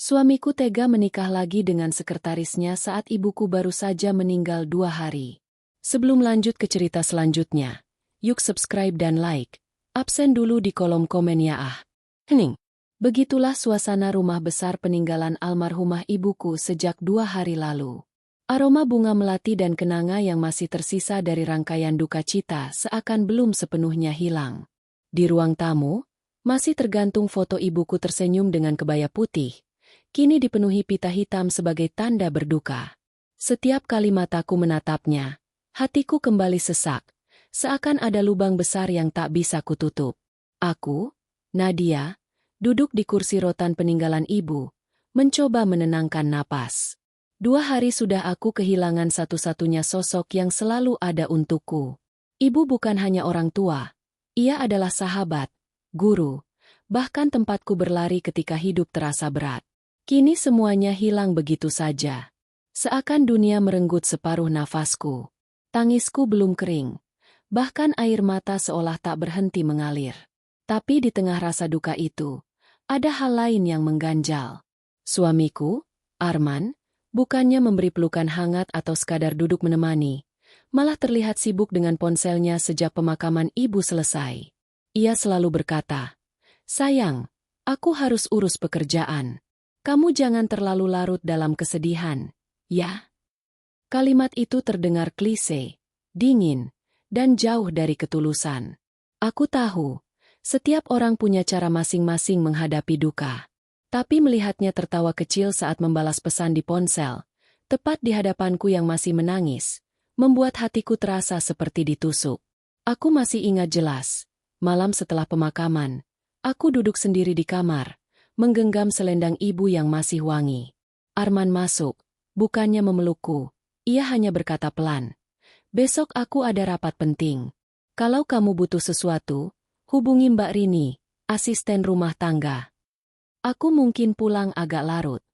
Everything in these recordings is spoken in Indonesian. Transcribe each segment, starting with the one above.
Suamiku tega menikah lagi dengan sekretarisnya saat ibuku baru saja meninggal 2 hari. Sebelum lanjut ke cerita selanjutnya, yuk subscribe dan like. Absen dulu di kolom komen ya ah. Hening. Begitulah suasana rumah besar peninggalan almarhumah ibuku sejak 2 hari lalu. Aroma bunga melati dan kenanga yang masih tersisa dari rangkaian duka cita seakan belum sepenuhnya hilang. Di ruang tamu, masih tergantung foto ibuku tersenyum dengan kebaya putih. Kini dipenuhi pita hitam sebagai tanda berduka. Setiap kali mataku menatapnya, hatiku kembali sesak, seakan ada lubang besar yang tak bisa kututup. Aku, Nadia, duduk di kursi rotan peninggalan ibu, mencoba menenangkan napas. 2 hari sudah aku kehilangan satu-satunya sosok yang selalu ada untukku. Ibu bukan hanya orang tua, ia adalah sahabat, guru, bahkan tempatku berlari ketika hidup terasa berat. Kini semuanya hilang begitu saja. Seakan dunia merenggut separuh nafasku. Tangisku belum kering. Bahkan air mata seolah tak berhenti mengalir. Tapi di tengah rasa duka itu, ada hal lain yang mengganjal. Suamiku, Arman, bukannya memberi pelukan hangat atau sekadar duduk menemani, malah terlihat sibuk dengan ponselnya sejak pemakaman ibu selesai. Ia selalu berkata, "Sayang, aku harus urus pekerjaan. Kamu jangan terlalu larut dalam kesedihan, ya?" Kalimat itu terdengar klise, dingin, dan jauh dari ketulusan. Aku tahu, setiap orang punya cara masing-masing menghadapi duka. Tapi melihatnya tertawa kecil saat membalas pesan di ponsel, tepat di hadapanku yang masih menangis, membuat hatiku terasa seperti ditusuk. Aku masih ingat jelas, malam setelah pemakaman, aku duduk sendiri di kamar, menggenggam selendang ibu yang masih wangi. Arman masuk, bukannya memelukku, ia hanya berkata pelan, "Besok aku ada rapat penting. Kalau kamu butuh sesuatu, hubungi Mbak Rini, asisten rumah tangga. Aku mungkin pulang agak larut."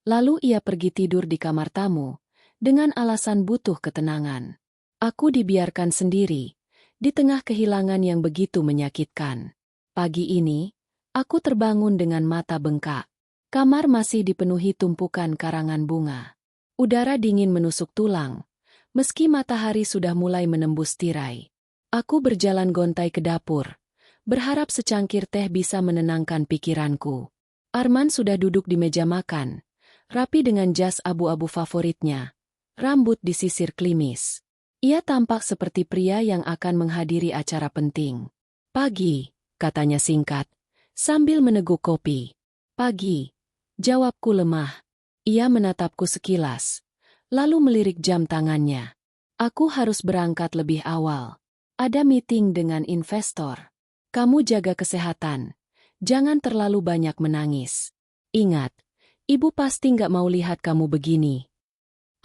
Lalu ia pergi tidur di kamar tamu, dengan alasan butuh ketenangan. Aku dibiarkan sendiri, di tengah kehilangan yang begitu menyakitkan. Pagi ini, aku terbangun dengan mata bengkak. Kamar masih dipenuhi tumpukan karangan bunga. Udara dingin menusuk tulang, meski matahari sudah mulai menembus tirai. Aku berjalan gontai ke dapur, berharap secangkir teh bisa menenangkan pikiranku. Arman sudah duduk di meja makan, rapi dengan jas abu-abu favoritnya, rambut disisir klimis. Ia tampak seperti pria yang akan menghadiri acara penting. "Pagi," katanya singkat, sambil meneguk kopi. "Pagi," jawabku lemah. Ia menatapku sekilas, lalu melirik jam tangannya. "Aku harus berangkat lebih awal. Ada meeting dengan investor. Kamu jaga kesehatan. Jangan terlalu banyak menangis. Ingat, ibu pasti nggak mau lihat kamu begini."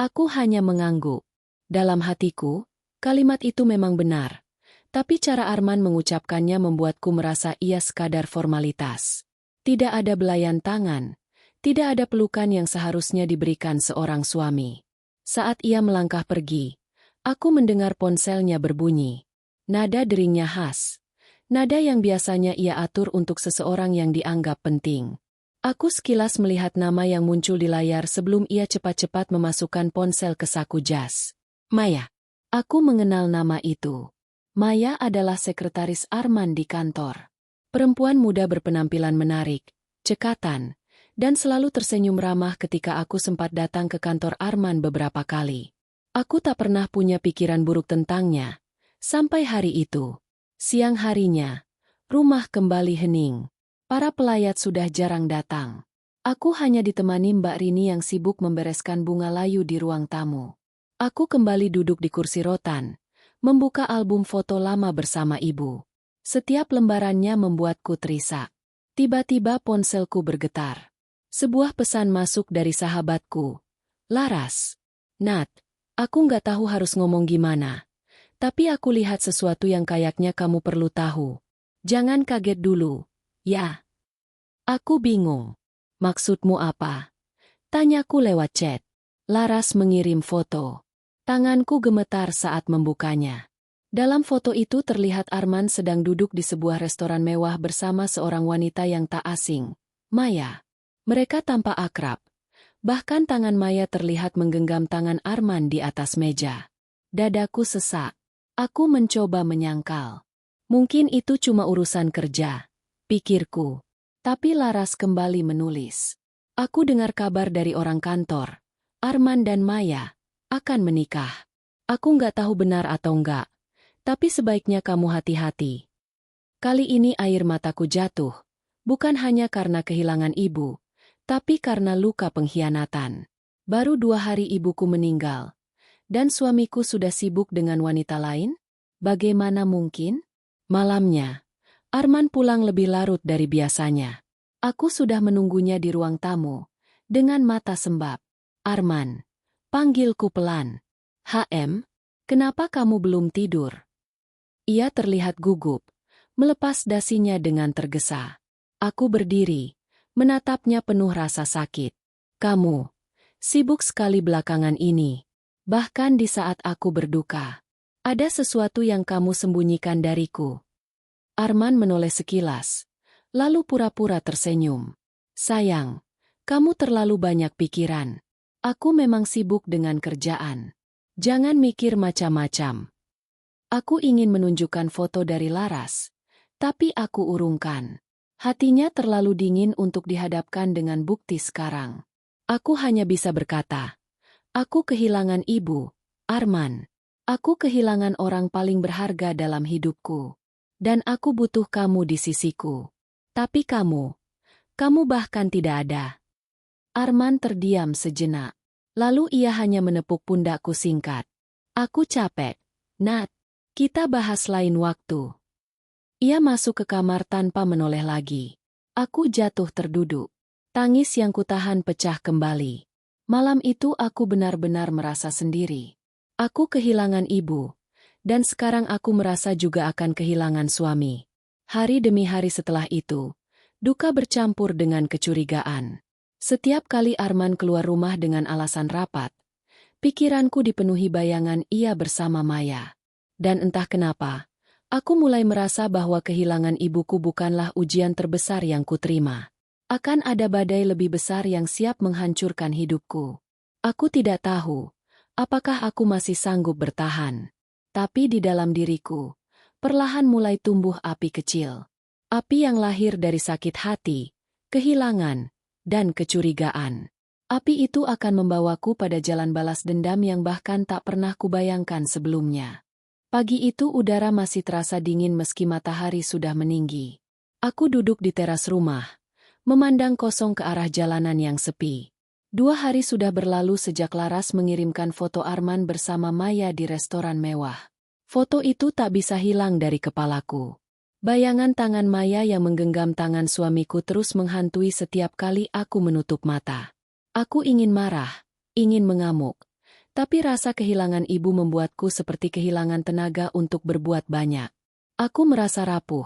Aku hanya mengangguk. Dalam hatiku, kalimat itu memang benar. Tapi cara Arman mengucapkannya membuatku merasa ia sekadar formalitas. Tidak ada belayan tangan, tidak ada pelukan yang seharusnya diberikan seorang suami. Saat ia melangkah pergi, aku mendengar ponselnya berbunyi. Nada deringnya khas. Nada yang biasanya ia atur untuk seseorang yang dianggap penting. Aku sekilas melihat nama yang muncul di layar sebelum ia cepat-cepat memasukkan ponsel ke saku jas. Maya. Aku mengenal nama itu. Maya adalah sekretaris Arman di kantor. Perempuan muda berpenampilan menarik, cekatan, dan selalu tersenyum ramah ketika aku sempat datang ke kantor Arman beberapa kali. Aku tak pernah punya pikiran buruk tentangnya, sampai hari itu. Siang harinya, rumah kembali hening. Para pelayat sudah jarang datang. Aku hanya ditemani Mbak Rini yang sibuk membereskan bunga layu di ruang tamu. Aku kembali duduk di kursi rotan, membuka album foto lama bersama ibu. Setiap lembarannya membuatku terisak. Tiba-tiba ponselku bergetar. Sebuah pesan masuk dari sahabatku. "Laras. Nat, aku nggak tahu harus ngomong gimana. Tapi aku lihat sesuatu yang kayaknya kamu perlu tahu. Jangan kaget dulu, ya." Aku bingung. "Maksudmu apa?" tanyaku lewat chat. Laras mengirim foto. Tanganku gemetar saat membukanya. Dalam foto itu terlihat Arman sedang duduk di sebuah restoran mewah bersama seorang wanita yang tak asing, Maya. Mereka tampak akrab. Bahkan tangan Maya terlihat menggenggam tangan Arman di atas meja. Dadaku sesak. Aku mencoba menyangkal. Mungkin itu cuma urusan kerja, pikirku. Tapi Laras kembali menulis. Aku dengar kabar dari orang kantor. Arman dan Maya akan menikah. Aku nggak tahu benar atau enggak. Tapi sebaiknya kamu hati-hati. Kali ini air mataku jatuh. Bukan hanya karena kehilangan ibu, tapi karena luka pengkhianatan. Baru 2 hari ibuku meninggal. Dan suamiku sudah sibuk dengan wanita lain? Bagaimana mungkin? Malamnya, Arman pulang lebih larut dari biasanya. Aku sudah menunggunya di ruang tamu. Dengan mata sembab. Arman, panggilku pelan. HM, kenapa kamu belum tidur? Ia terlihat gugup. Melepas dasinya dengan tergesa. Aku berdiri, menatapnya penuh rasa sakit. Kamu sibuk sekali belakangan ini. Bahkan di saat aku berduka. Ada sesuatu yang kamu sembunyikan dariku. Arman menoleh sekilas. Lalu pura-pura tersenyum. Sayang, kamu terlalu banyak pikiran. Aku memang sibuk dengan kerjaan. Jangan mikir macam-macam. Aku ingin menunjukkan foto dari Laras. Tapi aku urungkan. Hatinya terlalu dingin untuk dihadapkan dengan bukti sekarang. Aku hanya bisa berkata, aku kehilangan ibu, Arman. Aku kehilangan orang paling berharga dalam hidupku. Dan aku butuh kamu di sisiku. Tapi kamu bahkan tidak ada. Arman terdiam sejenak. Lalu ia hanya menepuk pundakku singkat. Aku capek, Nat. Kita bahas lain waktu. Ia masuk ke kamar tanpa menoleh lagi. Aku jatuh terduduk. Tangis yang kutahan pecah kembali. Malam itu aku benar-benar merasa sendiri. Aku kehilangan ibu. Dan sekarang aku merasa juga akan kehilangan suami. Hari demi hari setelah itu, duka bercampur dengan kecurigaan. Setiap kali Arman keluar rumah dengan alasan rapat, pikiranku dipenuhi bayangan ia bersama Maya. Dan entah kenapa, aku mulai merasa bahwa kehilangan ibuku bukanlah ujian terbesar yang kuterima. Akan ada badai lebih besar yang siap menghancurkan hidupku. Aku tidak tahu, apakah aku masih sanggup bertahan. Tapi di dalam diriku, perlahan mulai tumbuh api kecil. Api yang lahir dari sakit hati, kehilangan, dan kecurigaan. Api itu akan membawaku pada jalan balas dendam yang bahkan tak pernah kubayangkan sebelumnya. Pagi itu udara masih terasa dingin meski matahari sudah meninggi. Aku duduk di teras rumah, memandang kosong ke arah jalanan yang sepi. 2 hari sudah berlalu sejak Laras mengirimkan foto Arman bersama Maya di restoran mewah. Foto itu tak bisa hilang dari kepalaku. Bayangan tangan Maya yang menggenggam tangan suamiku terus menghantui setiap kali aku menutup mata. Aku ingin marah, ingin mengamuk. Tapi rasa kehilangan ibu membuatku seperti kehilangan tenaga untuk berbuat banyak. Aku merasa rapuh.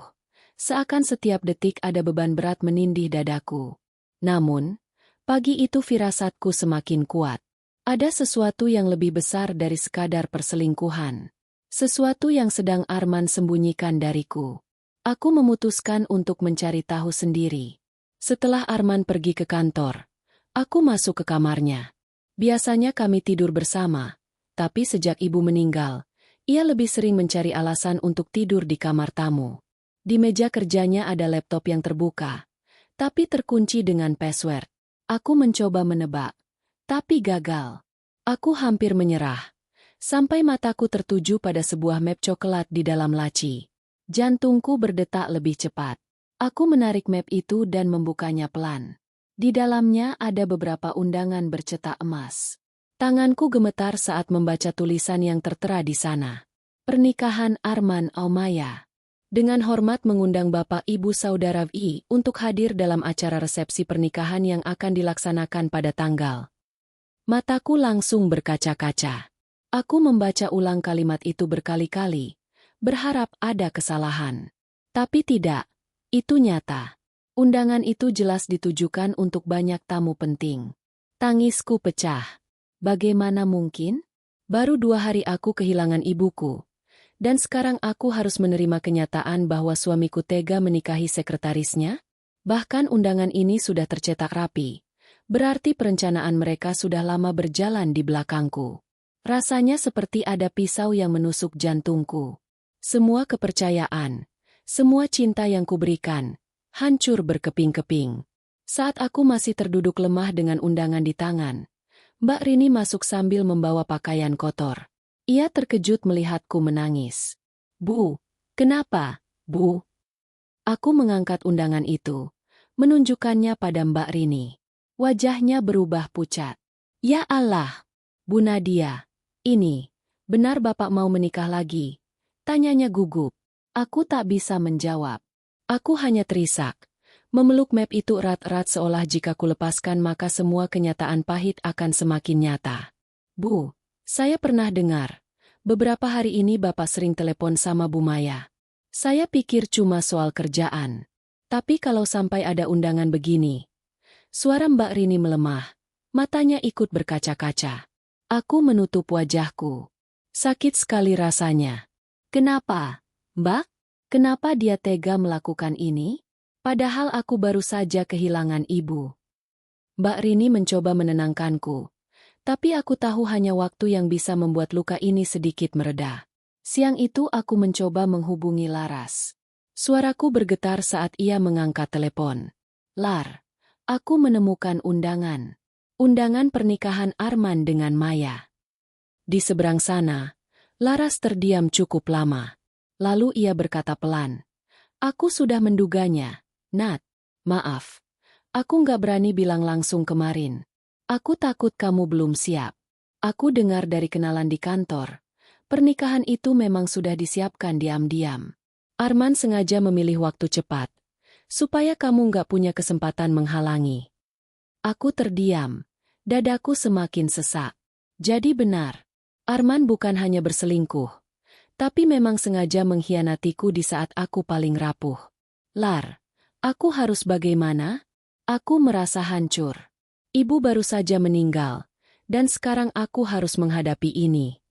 Seakan setiap detik ada beban berat menindih dadaku. Namun, pagi itu firasatku semakin kuat. Ada sesuatu yang lebih besar dari sekadar perselingkuhan. Sesuatu yang sedang Arman sembunyikan dariku. Aku memutuskan untuk mencari tahu sendiri. Setelah Arman pergi ke kantor, aku masuk ke kamarnya. Biasanya kami tidur bersama, tapi sejak ibu meninggal, ia lebih sering mencari alasan untuk tidur di kamar tamu. Di meja kerjanya ada laptop yang terbuka, tapi terkunci dengan password. Aku mencoba menebak, tapi gagal. Aku hampir menyerah, sampai mataku tertuju pada sebuah map coklat di dalam laci. Jantungku berdetak lebih cepat. Aku menarik map itu dan membukanya pelan. Di dalamnya ada beberapa undangan bercetak emas. Tanganku gemetar saat membaca tulisan yang tertera di sana. Pernikahan Arman Maya. Dengan hormat mengundang Bapak Ibu Saudara Vi untuk hadir dalam acara resepsi pernikahan yang akan dilaksanakan pada tanggal. Mataku langsung berkaca-kaca. Aku membaca ulang kalimat itu berkali-kali, berharap ada kesalahan. Tapi tidak, itu nyata. Undangan itu jelas ditujukan untuk banyak tamu penting. Tangisku pecah. Bagaimana mungkin? Baru 2 hari aku kehilangan ibuku. Dan sekarang aku harus menerima kenyataan bahwa suamiku tega menikahi sekretarisnya? Bahkan undangan ini sudah tercetak rapi. Berarti perencanaan mereka sudah lama berjalan di belakangku. Rasanya seperti ada pisau yang menusuk jantungku. Semua kepercayaan, semua cinta yang kuberikan, hancur berkeping-keping. Saat aku masih terduduk lemah dengan undangan di tangan, Mbak Rini masuk sambil membawa pakaian kotor. Ia terkejut melihatku menangis. "Bu, kenapa, Bu?" Aku mengangkat undangan itu, menunjukkannya pada Mbak Rini. Wajahnya berubah pucat. "Ya Allah, Bu Nadia, ini, benar Bapak mau menikah lagi?" Tanyanya gugup. Aku tak bisa menjawab. Aku hanya terisak. Memeluk map itu erat-erat seolah jika kulepaskan maka semua kenyataan pahit akan semakin nyata. "Bu, saya pernah dengar. Beberapa hari ini Bapak sering telepon sama Bu Maya. Saya pikir cuma soal kerjaan. Tapi kalau sampai ada undangan begini..." Suara Mbak Rini melemah. Matanya ikut berkaca-kaca. Aku menutup wajahku. Sakit sekali rasanya. "Kenapa, Mbak? Kenapa dia tega melakukan ini? Padahal aku baru saja kehilangan ibu." Mbak Rini mencoba menenangkanku. Tapi aku tahu hanya waktu yang bisa membuat luka ini sedikit mereda. Siang itu aku mencoba menghubungi Laras. Suaraku bergetar saat ia mengangkat telepon. "Lar, aku menemukan undangan. Undangan pernikahan Arman dengan Maya." Di seberang sana, Laras terdiam cukup lama. Lalu ia berkata pelan. "Aku sudah menduganya, Nat. Maaf. Aku nggak berani bilang langsung kemarin. Aku takut kamu belum siap. Aku dengar dari kenalan di kantor. Pernikahan itu memang sudah disiapkan diam-diam. Arman sengaja memilih waktu cepat, supaya kamu nggak punya kesempatan menghalangi." Aku terdiam. Dadaku semakin sesak. Jadi benar. Arman bukan hanya berselingkuh, tapi memang sengaja mengkhianatiku di saat aku paling rapuh. "Lar, aku harus bagaimana? Aku merasa hancur. Ibu baru saja meninggal, dan sekarang aku harus menghadapi ini."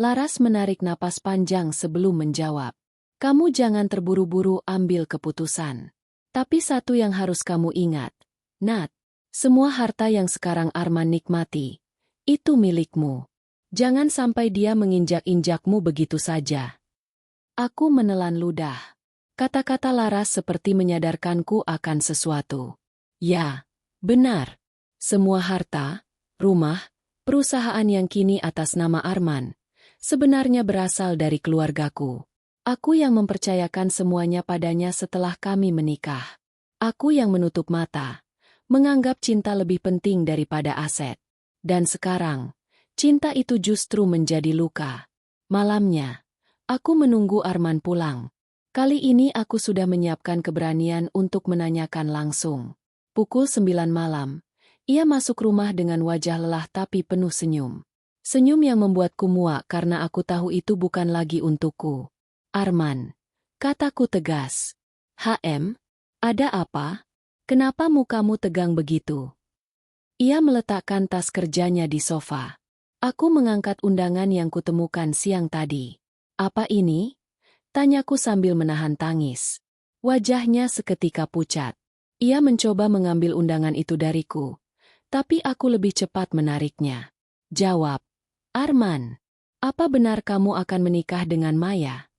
Laras menarik napas panjang sebelum menjawab. "Kamu jangan terburu-buru ambil keputusan. Tapi satu yang harus kamu ingat, Nat, semua harta yang sekarang Arman nikmati, itu milikmu. Jangan sampai dia menginjak-injakmu begitu saja." Aku menelan ludah. Kata-kata Laras seperti menyadarkanku akan sesuatu. Ya, benar. Semua harta, rumah, perusahaan yang kini atas nama Arman, sebenarnya berasal dari keluargaku. Aku yang mempercayakan semuanya padanya setelah kami menikah. Aku yang menutup mata, menganggap cinta lebih penting daripada aset. Dan sekarang, cinta itu justru menjadi luka. Malamnya, aku menunggu Arman pulang. Kali ini aku sudah menyiapkan keberanian untuk menanyakan langsung. Pukul 9 malam, ia masuk rumah dengan wajah lelah tapi penuh senyum. Senyum yang membuatku muak karena aku tahu itu bukan lagi untukku. "Arman," kataku tegas. "HM, ada apa? Kenapa mukamu tegang begitu?" Ia meletakkan tas kerjanya di sofa. Aku mengangkat undangan yang kutemukan siang tadi. "Apa ini?" tanyaku sambil menahan tangis. Wajahnya seketika pucat. Ia mencoba mengambil undangan itu dariku, tapi aku lebih cepat menariknya. "Jawab, Arman, apa benar kamu akan menikah dengan Maya?"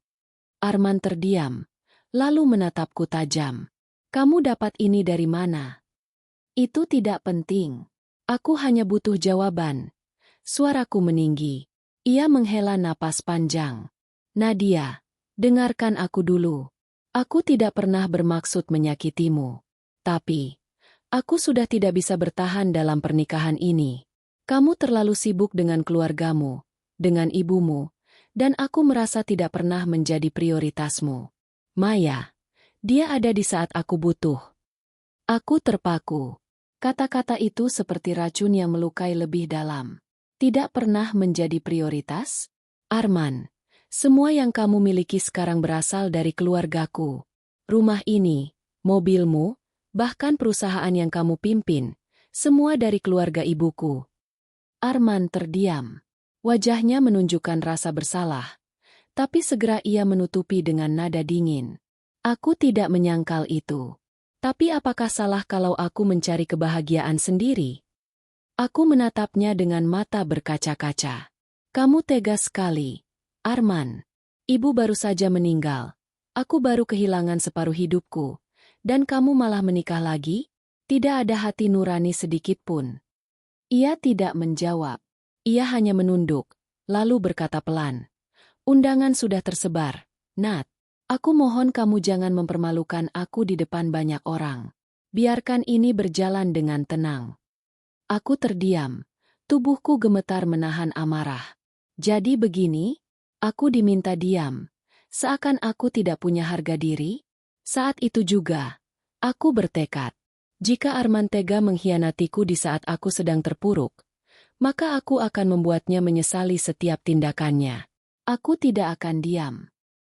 Arman terdiam, lalu menatapku tajam. "Kamu dapat ini dari mana?" "Itu tidak penting. Aku hanya butuh jawaban." Suaraku meninggi. Ia menghela napas panjang. "Nadia, dengarkan aku dulu. Aku tidak pernah bermaksud menyakitimu. Tapi, aku sudah tidak bisa bertahan dalam pernikahan ini. Kamu terlalu sibuk dengan keluargamu, dengan ibumu, dan aku merasa tidak pernah menjadi prioritasmu. Maya, dia ada di saat aku butuh." Aku terpaku. Kata-kata itu seperti racun yang melukai lebih dalam. Tidak pernah menjadi prioritas? "Arman, semua yang kamu miliki sekarang berasal dari keluargaku. Rumah ini, mobilmu, bahkan perusahaan yang kamu pimpin, semua dari keluarga ibuku." Arman terdiam. Wajahnya menunjukkan rasa bersalah, tapi segera ia menutupi dengan nada dingin. "Aku tidak menyangkal itu. Tapi apakah salah kalau aku mencari kebahagiaan sendiri? Aku menatapnya dengan mata berkaca-kaca. Kamu tegas sekali, Arman. Ibu baru saja meninggal. Aku baru kehilangan separuh hidupku. Dan kamu malah menikah lagi? Tidak ada hati nurani sedikit pun. Ia tidak menjawab. Ia hanya menunduk, lalu berkata pelan. Undangan sudah tersebar, Nat. Aku mohon kamu jangan mempermalukan aku di depan banyak orang. Biarkan ini berjalan dengan tenang. Aku terdiam. Tubuhku gemetar menahan amarah. Jadi begini? Aku diminta diam. Seakan aku tidak punya harga diri? Saat itu juga, aku bertekad. Jika Arman tega mengkhianatiku di saat aku sedang terpuruk, maka aku akan membuatnya menyesali setiap tindakannya. Aku tidak akan diam.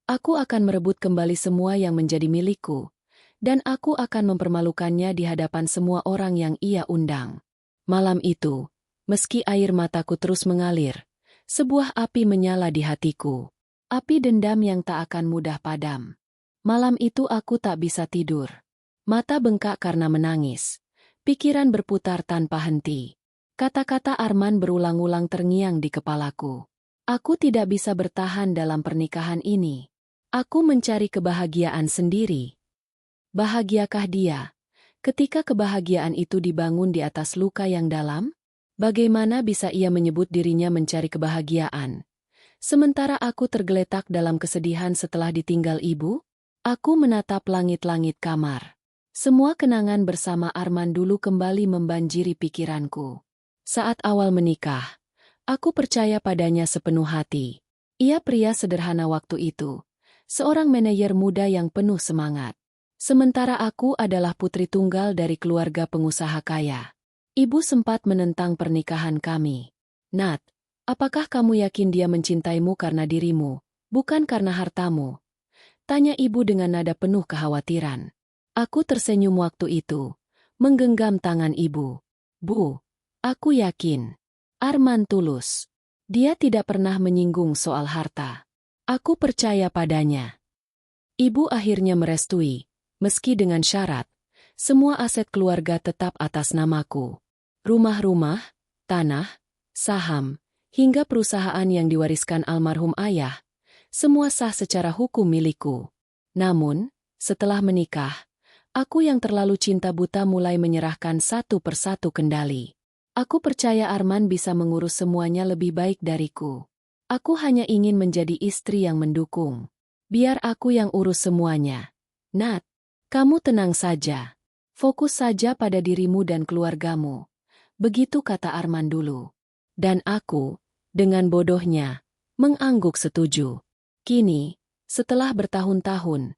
Aku akan merebut kembali semua yang menjadi milikku, dan aku akan mempermalukannya di hadapan semua orang yang ia undang. Malam itu, meski air mataku terus mengalir, sebuah api menyala di hatiku. Api dendam yang tak akan mudah padam. Malam itu aku tak bisa tidur. Mata bengkak karena menangis. Pikiran berputar tanpa henti. Kata-kata Arman berulang-ulang terngiang di kepalaku. Aku tidak bisa bertahan dalam pernikahan ini. Aku mencari kebahagiaan sendiri. Bahagiakah dia? Ketika kebahagiaan itu dibangun di atas luka yang dalam, bagaimana bisa ia menyebut dirinya mencari kebahagiaan? Sementara aku tergeletak dalam kesedihan setelah ditinggal ibu, aku menatap langit-langit kamar. Semua kenangan bersama Arman dulu kembali membanjiri pikiranku. Saat awal menikah, aku percaya padanya sepenuh hati. Ia pria sederhana waktu itu. Seorang manajer muda yang penuh semangat. Sementara aku adalah putri tunggal dari keluarga pengusaha kaya. Ibu sempat menentang pernikahan kami. Nat, apakah kamu yakin dia mencintaimu karena dirimu, bukan karena hartamu? Tanya ibu dengan nada penuh kekhawatiran. Aku tersenyum waktu itu, menggenggam tangan ibu. Bu, aku yakin. Arman tulus. Dia tidak pernah menyinggung soal harta. Aku percaya padanya. Ibu akhirnya merestui, meski dengan syarat, semua aset keluarga tetap atas namaku. Rumah-rumah, tanah, saham, hingga perusahaan yang diwariskan almarhum ayah, semua sah secara hukum milikku. Namun, setelah menikah, aku yang terlalu cinta buta mulai menyerahkan satu persatu kendali. Aku percaya Arman bisa mengurus semuanya lebih baik dariku. Aku hanya ingin menjadi istri yang mendukung. Biar aku yang urus semuanya. Nat, kamu tenang saja. Fokus saja pada dirimu dan keluargamu. Begitu kata Arman dulu. Dan aku, dengan bodohnya, mengangguk setuju. Kini, setelah bertahun-tahun,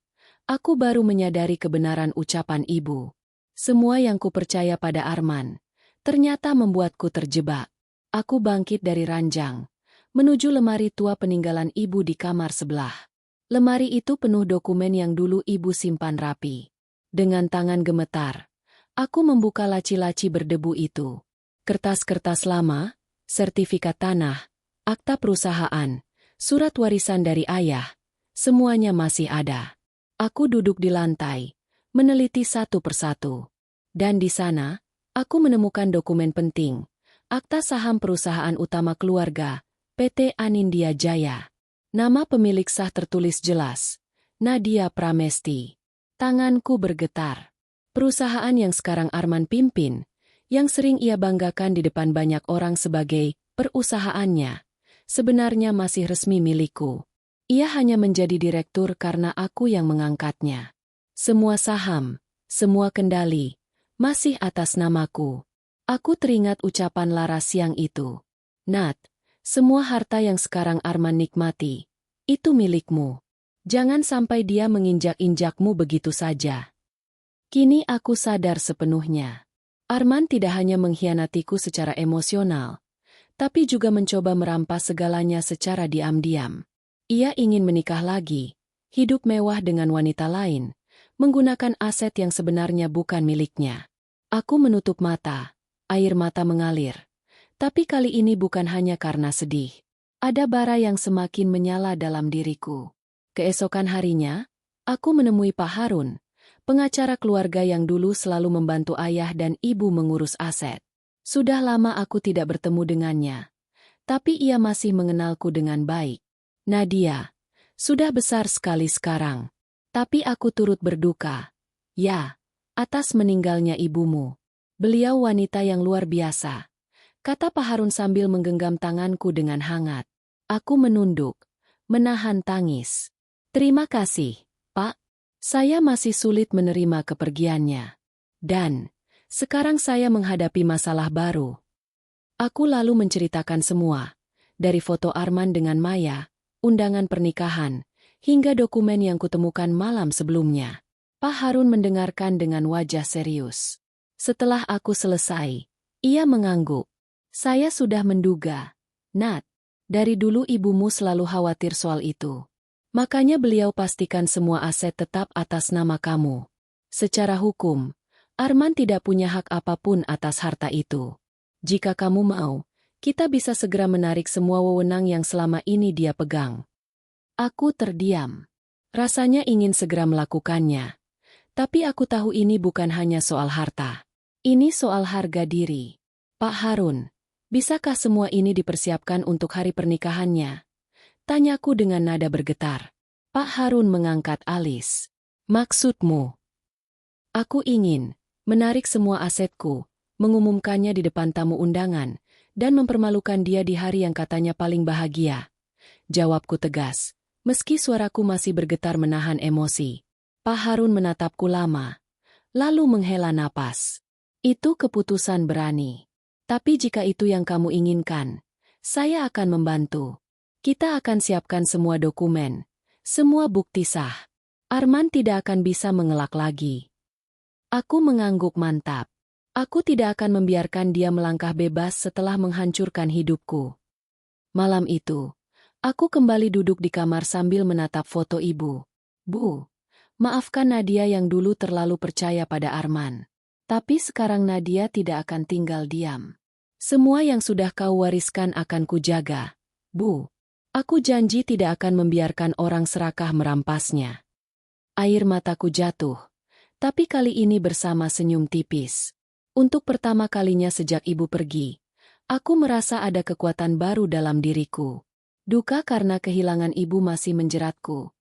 aku baru menyadari kebenaran ucapan ibu. Semua yang kupercaya pada Arman, ternyata membuatku terjebak. Aku bangkit dari ranjang, menuju lemari tua peninggalan ibu di kamar sebelah. Lemari itu penuh dokumen yang dulu ibu simpan rapi. Dengan tangan gemetar, aku membuka laci-laci berdebu itu. Kertas-kertas lama, sertifikat tanah, akta perusahaan, surat warisan dari ayah, semuanya masih ada. Aku duduk di lantai, meneliti satu persatu. Dan di sana, aku menemukan dokumen penting, akta saham perusahaan utama keluarga, PT Anindya Jaya. Nama pemilik sah tertulis jelas, Nadia Pramesti. Tanganku bergetar. Perusahaan yang sekarang Arman pimpin, yang sering ia banggakan di depan banyak orang sebagai perusahaannya, sebenarnya masih resmi milikku. Ia hanya menjadi direktur karena aku yang mengangkatnya. Semua saham, semua kendali, masih atas namaku. Aku teringat ucapan Laras siang itu. Nat, semua harta yang sekarang Arman nikmati, itu milikmu. Jangan sampai dia menginjak-injakmu begitu saja. Kini aku sadar sepenuhnya. Arman tidak hanya mengkhianatiku secara emosional, tapi juga mencoba merampas segalanya secara diam-diam. Ia ingin menikah lagi, hidup mewah dengan wanita lain, menggunakan aset yang sebenarnya bukan miliknya. Aku menutup mata, air mata mengalir. Tapi kali ini bukan hanya karena sedih. Ada bara yang semakin menyala dalam diriku. Keesokan harinya, aku menemui Pak Harun, pengacara keluarga yang dulu selalu membantu ayah dan ibu mengurus aset. Sudah lama aku tidak bertemu dengannya, tapi ia masih mengenalku dengan baik. Nadia, sudah besar sekali sekarang, tapi aku turut berduka. Ya, atas meninggalnya ibumu. Beliau wanita yang luar biasa, kata Pak Harun sambil menggenggam tanganku dengan hangat. Aku menunduk, menahan tangis. Terima kasih, Pak. Saya masih sulit menerima kepergiannya. Dan, sekarang saya menghadapi masalah baru. Aku lalu menceritakan semua, dari foto Arman dengan Maya, undangan pernikahan, hingga dokumen yang kutemukan malam sebelumnya. Pak Harun mendengarkan dengan wajah serius. Setelah aku selesai, ia mengangguk. Saya sudah menduga, Nat, dari dulu ibumu selalu khawatir soal itu. Makanya beliau pastikan semua aset tetap atas nama kamu. Secara hukum, Arman tidak punya hak apapun atas harta itu. Jika kamu mau, kita bisa segera menarik semua wewenang yang selama ini dia pegang. Aku terdiam. Rasanya ingin segera melakukannya. Tapi aku tahu ini bukan hanya soal harta. Ini soal harga diri. Pak Harun, bisakah semua ini dipersiapkan untuk hari pernikahannya? Tanyaku dengan nada bergetar. Pak Harun mengangkat alis. Maksudmu? Aku ingin menarik semua asetku, mengumumkannya di depan tamu undangan, dan mempermalukan dia di hari yang katanya paling bahagia. Jawabku tegas, meski suaraku masih bergetar menahan emosi. Pak Harun menatapku lama, lalu menghela napas. Itu keputusan berani. Tapi jika itu yang kamu inginkan, saya akan membantu. Kita akan siapkan semua dokumen, semua bukti sah. Arman tidak akan bisa mengelak lagi. Aku mengangguk mantap. Aku tidak akan membiarkan dia melangkah bebas setelah menghancurkan hidupku. Malam itu, aku kembali duduk di kamar sambil menatap foto ibu. Bu, maafkan Nadia yang dulu terlalu percaya pada Arman. Tapi sekarang Nadia tidak akan tinggal diam. Semua yang sudah kau wariskan akan kujaga. Bu, aku janji tidak akan membiarkan orang serakah merampasnya. Air mataku jatuh, tapi kali ini bersama senyum tipis. Untuk pertama kalinya sejak ibu pergi, aku merasa ada kekuatan baru dalam diriku. Duka karena kehilangan ibu masih menjeratku.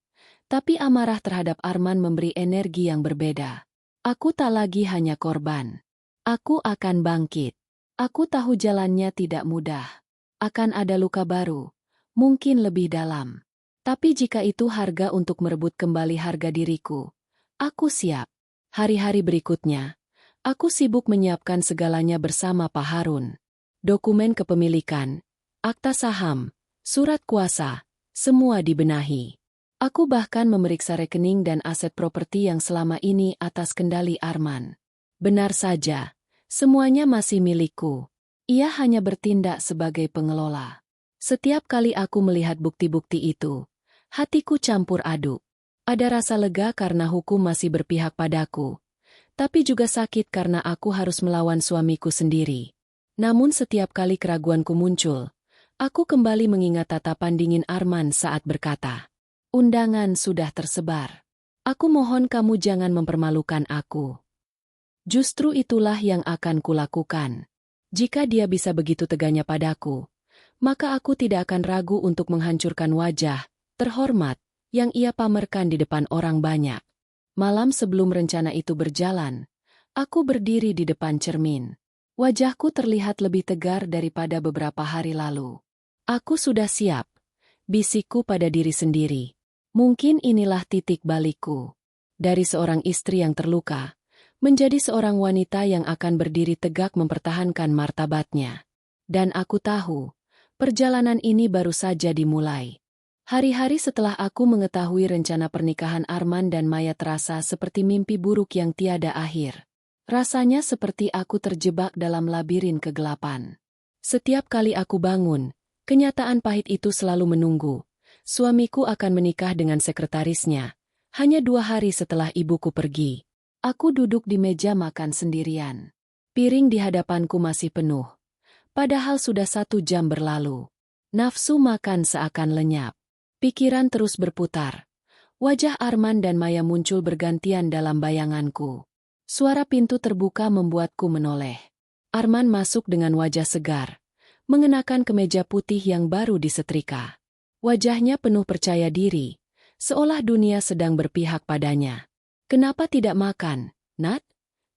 Tapi amarah terhadap Arman memberi energi yang berbeda. Aku tak lagi hanya korban. Aku akan bangkit. Aku tahu jalannya tidak mudah. Akan ada luka baru, mungkin lebih dalam. Tapi jika itu harga untuk merebut kembali harga diriku, aku siap. Hari-hari berikutnya, aku sibuk menyiapkan segalanya bersama Pak Harun. Dokumen kepemilikan, akta saham, surat kuasa, semua dibenahi. Aku bahkan memeriksa rekening dan aset properti yang selama ini atas kendali Arman. Benar saja, semuanya masih milikku. Ia hanya bertindak sebagai pengelola. Setiap kali aku melihat bukti-bukti itu, hatiku campur aduk. Ada rasa lega karena hukum masih berpihak padaku, tapi juga sakit karena aku harus melawan suamiku sendiri. Namun setiap kali keraguanku muncul, aku kembali mengingat tatapan dingin Arman saat berkata, "Undangan sudah tersebar. Aku mohon kamu jangan mempermalukan aku." Justru itulah yang akan kulakukan. Jika dia bisa begitu teganya padaku, maka aku tidak akan ragu untuk menghancurkan wajah terhormat yang ia pamerkan di depan orang banyak. Malam sebelum rencana itu berjalan, aku berdiri di depan cermin. Wajahku terlihat lebih tegar daripada beberapa hari lalu. Aku sudah siap, bisikku pada diri sendiri. Mungkin inilah titik balikku. Dari seorang istri yang terluka, menjadi seorang wanita yang akan berdiri tegak mempertahankan martabatnya. Dan aku tahu, perjalanan ini baru saja dimulai. Hari-hari setelah aku mengetahui rencana pernikahan Arman dan Maya terasa seperti mimpi buruk yang tiada akhir. Rasanya seperti aku terjebak dalam labirin kegelapan. Setiap kali aku bangun, kenyataan pahit itu selalu menunggu. Suamiku akan menikah dengan sekretarisnya. Hanya 2 hari setelah ibuku pergi, aku duduk di meja makan sendirian. Piring di hadapanku masih penuh. Padahal sudah 1 jam berlalu. Nafsu makan seakan lenyap. Pikiran terus berputar. Wajah Arman dan Maya muncul bergantian dalam bayanganku. Suara pintu terbuka membuatku menoleh. Arman masuk dengan wajah segar, mengenakan kemeja putih yang baru disetrika. Wajahnya penuh percaya diri, seolah dunia sedang berpihak padanya. "Kenapa tidak makan, Nat?"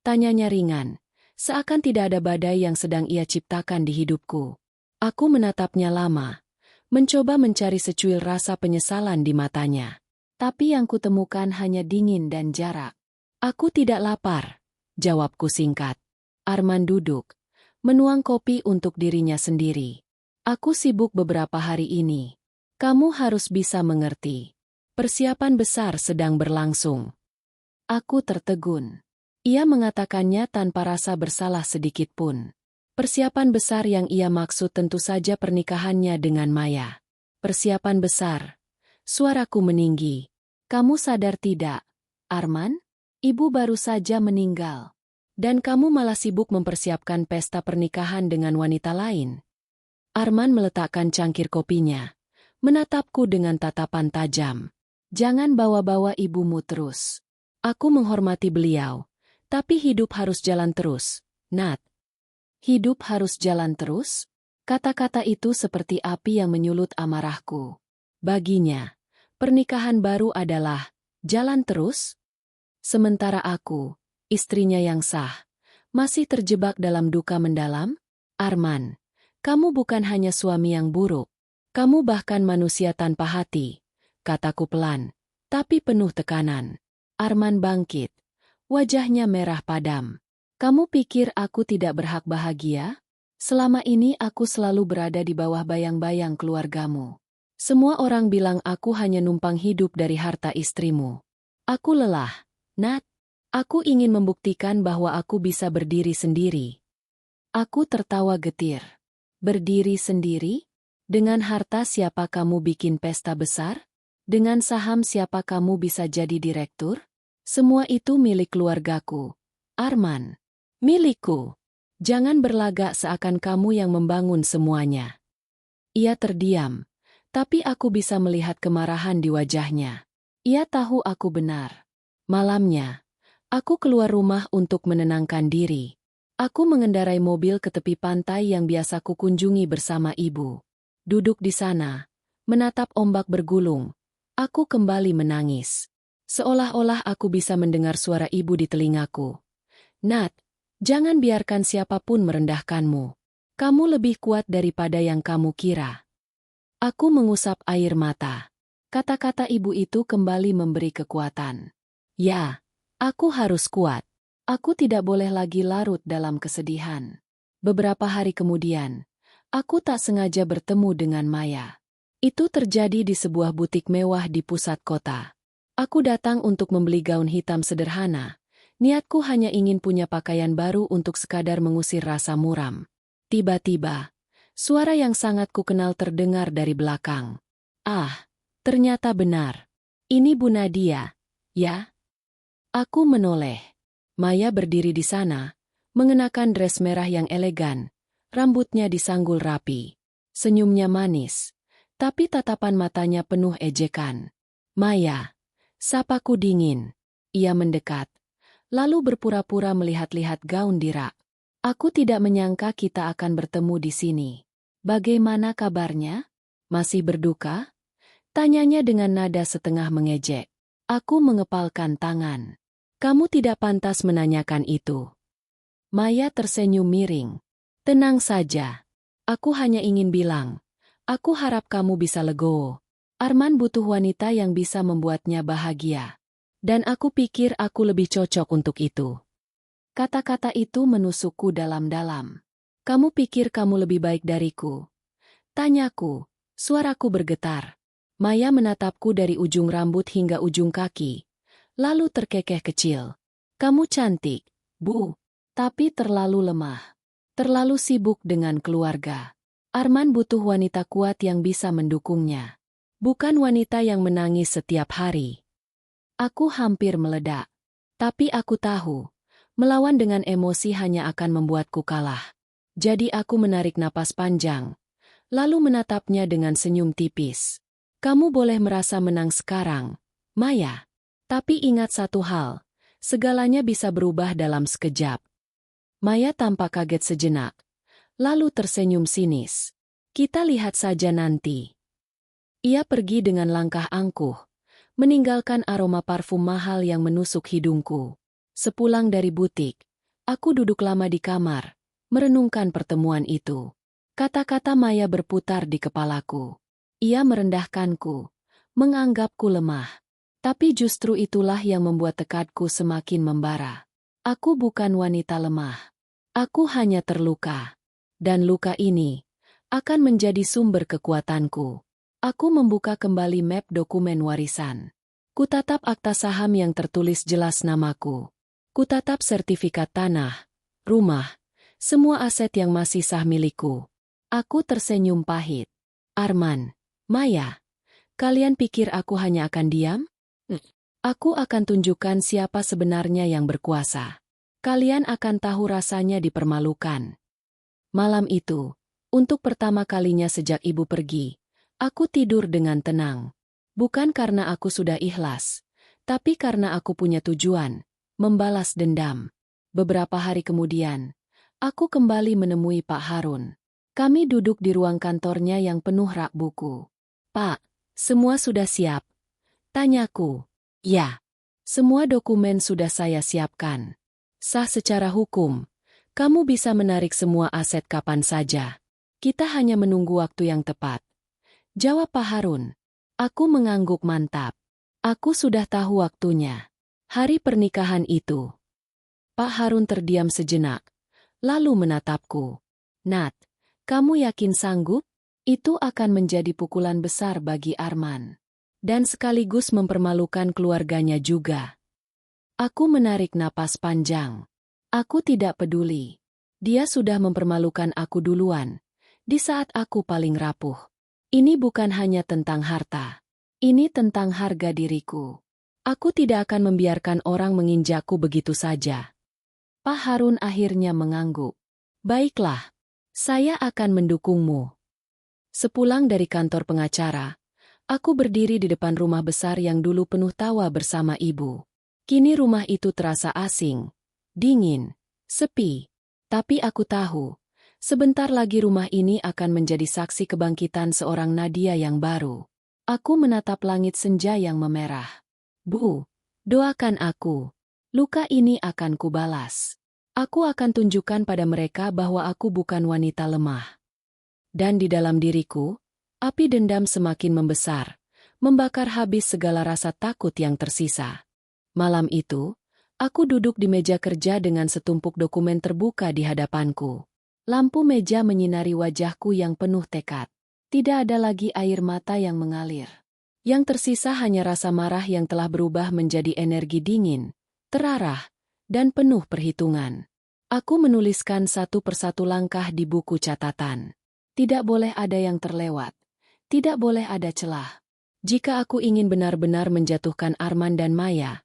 tanyanya ringan, seakan tidak ada badai yang sedang ia ciptakan di hidupku. Aku menatapnya lama, mencoba mencari secuil rasa penyesalan di matanya. Tapi yang kutemukan hanya dingin dan jarak. "Aku tidak lapar," jawabku singkat. Arman duduk, menuang kopi untuk dirinya sendiri. "Aku sibuk beberapa hari ini. Kamu harus bisa mengerti. Persiapan besar sedang berlangsung." Aku tertegun. Ia mengatakannya tanpa rasa bersalah sedikit pun. Persiapan besar yang ia maksud tentu saja pernikahannya dengan Maya. "Persiapan besar." Suaraku meninggi. "Kamu sadar tidak, Arman? Ibu baru saja meninggal. Dan kamu malah sibuk mempersiapkan pesta pernikahan dengan wanita lain." Arman meletakkan cangkir kopinya, menatapku dengan tatapan tajam. "Jangan bawa-bawa ibumu terus." Aku menghormati beliau, tapi hidup harus jalan terus, Nat. "Hidup harus jalan terus?" Kata-kata itu seperti api yang menyulut amarahku. Baginya, pernikahan baru adalah jalan terus. Sementara aku, istrinya yang sah, masih terjebak dalam duka mendalam. "Arman, kamu bukan hanya suami yang buruk. Kamu bahkan manusia tanpa hati," kataku pelan, tapi penuh tekanan. Arman bangkit, wajahnya merah padam. "Kamu pikir aku tidak berhak bahagia? Selama ini aku selalu berada di bawah bayang-bayang keluargamu. Semua orang bilang aku hanya numpang hidup dari harta istrimu. Aku lelah, Nat. Aku ingin membuktikan bahwa aku bisa berdiri sendiri." Aku tertawa getir. "Berdiri sendiri? Dengan harta siapa kamu bikin pesta besar? Dengan saham siapa kamu bisa jadi direktur? Semua itu milik keluargaku, Arman. Milikku. Jangan berlagak seakan kamu yang membangun semuanya." Ia terdiam, tapi aku bisa melihat kemarahan di wajahnya. Ia tahu aku benar. Malamnya, aku keluar rumah untuk menenangkan diri. Aku mengendarai mobil ke tepi pantai yang biasa kukunjungi bersama ibu. Duduk di sana, menatap ombak bergulung, aku kembali menangis. Seolah-olah aku bisa mendengar suara ibu di telingaku. "Nat, jangan biarkan siapapun merendahkanmu. Kamu lebih kuat daripada yang kamu kira." Aku mengusap air mata. Kata-kata ibu itu kembali memberi kekuatan. Ya, aku harus kuat. Aku tidak boleh lagi larut dalam kesedihan. Beberapa hari kemudian, aku tak sengaja bertemu dengan Maya. Itu terjadi di sebuah butik mewah di pusat kota. Aku datang untuk membeli gaun hitam sederhana. Niatku hanya ingin punya pakaian baru untuk sekadar mengusir rasa muram. Tiba-tiba, suara yang sangat kukenal terdengar dari belakang. Ah, ternyata benar. Ini Bu Nadia, ya? Aku menoleh. Maya berdiri di sana, mengenakan dress merah yang elegan, rambutnya disanggul rapi. Senyumnya manis, tapi tatapan matanya penuh ejekan. "Maya," sapaku dingin. Ia mendekat, lalu berpura-pura melihat-lihat gaun di rak. "Aku tidak menyangka kita akan bertemu di sini. Bagaimana kabarnya? Masih berduka?" tanyanya dengan nada setengah mengejek. Aku mengepalkan tangan. "Kamu tidak pantas menanyakan itu." Maya tersenyum miring. "Tenang saja. Aku hanya ingin bilang, aku harap kamu bisa legowo. Arman butuh wanita yang bisa membuatnya bahagia. Dan aku pikir aku lebih cocok untuk itu." Kata-kata itu menusukku dalam-dalam. "Kamu pikir kamu lebih baik dariku?" tanyaku, suaraku bergetar. Maya menatapku dari ujung rambut hingga ujung kaki, lalu terkekeh kecil. "Kamu cantik, Bu, tapi terlalu lemah. Terlalu sibuk dengan keluarga. Arman butuh wanita kuat yang bisa mendukungnya. Bukan wanita yang menangis setiap hari." Aku hampir meledak. Tapi aku tahu, melawan dengan emosi hanya akan membuatku kalah. Jadi aku menarik napas panjang, lalu menatapnya dengan senyum tipis. "Kamu boleh merasa menang sekarang, Maya. Tapi ingat satu hal, segalanya bisa berubah dalam sekejap. Maya tampak kaget sejenak, lalu tersenyum sinis. Kita lihat saja nanti. Ia pergi dengan langkah angkuh, meninggalkan aroma parfum mahal yang menusuk hidungku. Sepulang dari butik, aku duduk lama di kamar, merenungkan pertemuan itu. Kata-kata Maya berputar di kepalaku. Ia merendahkanku, menganggapku lemah. Tapi justru itulah yang membuat tekadku semakin membara. Aku bukan wanita lemah. Aku hanya terluka. Dan luka ini akan menjadi sumber kekuatanku. Aku membuka kembali map dokumen warisan. Kutatap akta saham yang tertulis jelas namaku. Kutatap sertifikat tanah, rumah, semua aset yang masih sah milikku. Aku tersenyum pahit. Arman, Maya, kalian pikir aku hanya akan diam? Aku akan tunjukkan siapa sebenarnya yang berkuasa. Kalian akan tahu rasanya dipermalukan. Malam itu, untuk pertama kalinya sejak ibu pergi, aku tidur dengan tenang. Bukan karena aku sudah ikhlas, tapi karena aku punya tujuan, membalas dendam. Beberapa hari kemudian, aku kembali menemui Pak Harun. Kami duduk di ruang kantornya yang penuh rak buku. Pak, semua sudah siap? Tanyaku. Ya, semua dokumen sudah saya siapkan. Sah secara hukum. Kamu bisa menarik semua aset kapan saja. Kita hanya menunggu waktu yang tepat. Jawab Pak Harun. Aku mengangguk mantap. Aku sudah tahu waktunya. Hari pernikahan itu. Pak Harun terdiam sejenak, lalu menatapku. Nat, kamu yakin sanggup? Itu akan menjadi pukulan besar bagi Arman. Dan sekaligus mempermalukan keluarganya juga. Aku menarik napas panjang. Aku tidak peduli. Dia sudah mempermalukan aku duluan, di saat aku paling rapuh. Ini bukan hanya tentang harta. Ini tentang harga diriku. Aku tidak akan membiarkan orang menginjakku begitu saja. Pak Harun akhirnya mengangguk. Baiklah, saya akan mendukungmu. Sepulang dari kantor pengacara, aku berdiri di depan rumah besar yang dulu penuh tawa bersama ibu. Kini rumah itu terasa asing, dingin, sepi. Tapi aku tahu, sebentar lagi rumah ini akan menjadi saksi kebangkitan seorang Nadia yang baru. Aku menatap langit senja yang memerah. Bu, doakan aku. Luka ini akan kubalas. Aku akan tunjukkan pada mereka bahwa aku bukan wanita lemah. Dan di dalam diriku, api dendam semakin membesar, membakar habis segala rasa takut yang tersisa. Malam itu, aku duduk di meja kerja dengan setumpuk dokumen terbuka di hadapanku. Lampu meja menyinari wajahku yang penuh tekad. Tidak ada lagi air mata yang mengalir. Yang tersisa hanya rasa marah yang telah berubah menjadi energi dingin, terarah, dan penuh perhitungan. Aku menuliskan satu persatu langkah di buku catatan. Tidak boleh ada yang terlewat. Tidak boleh ada celah. Jika aku ingin benar-benar menjatuhkan Arman dan Maya,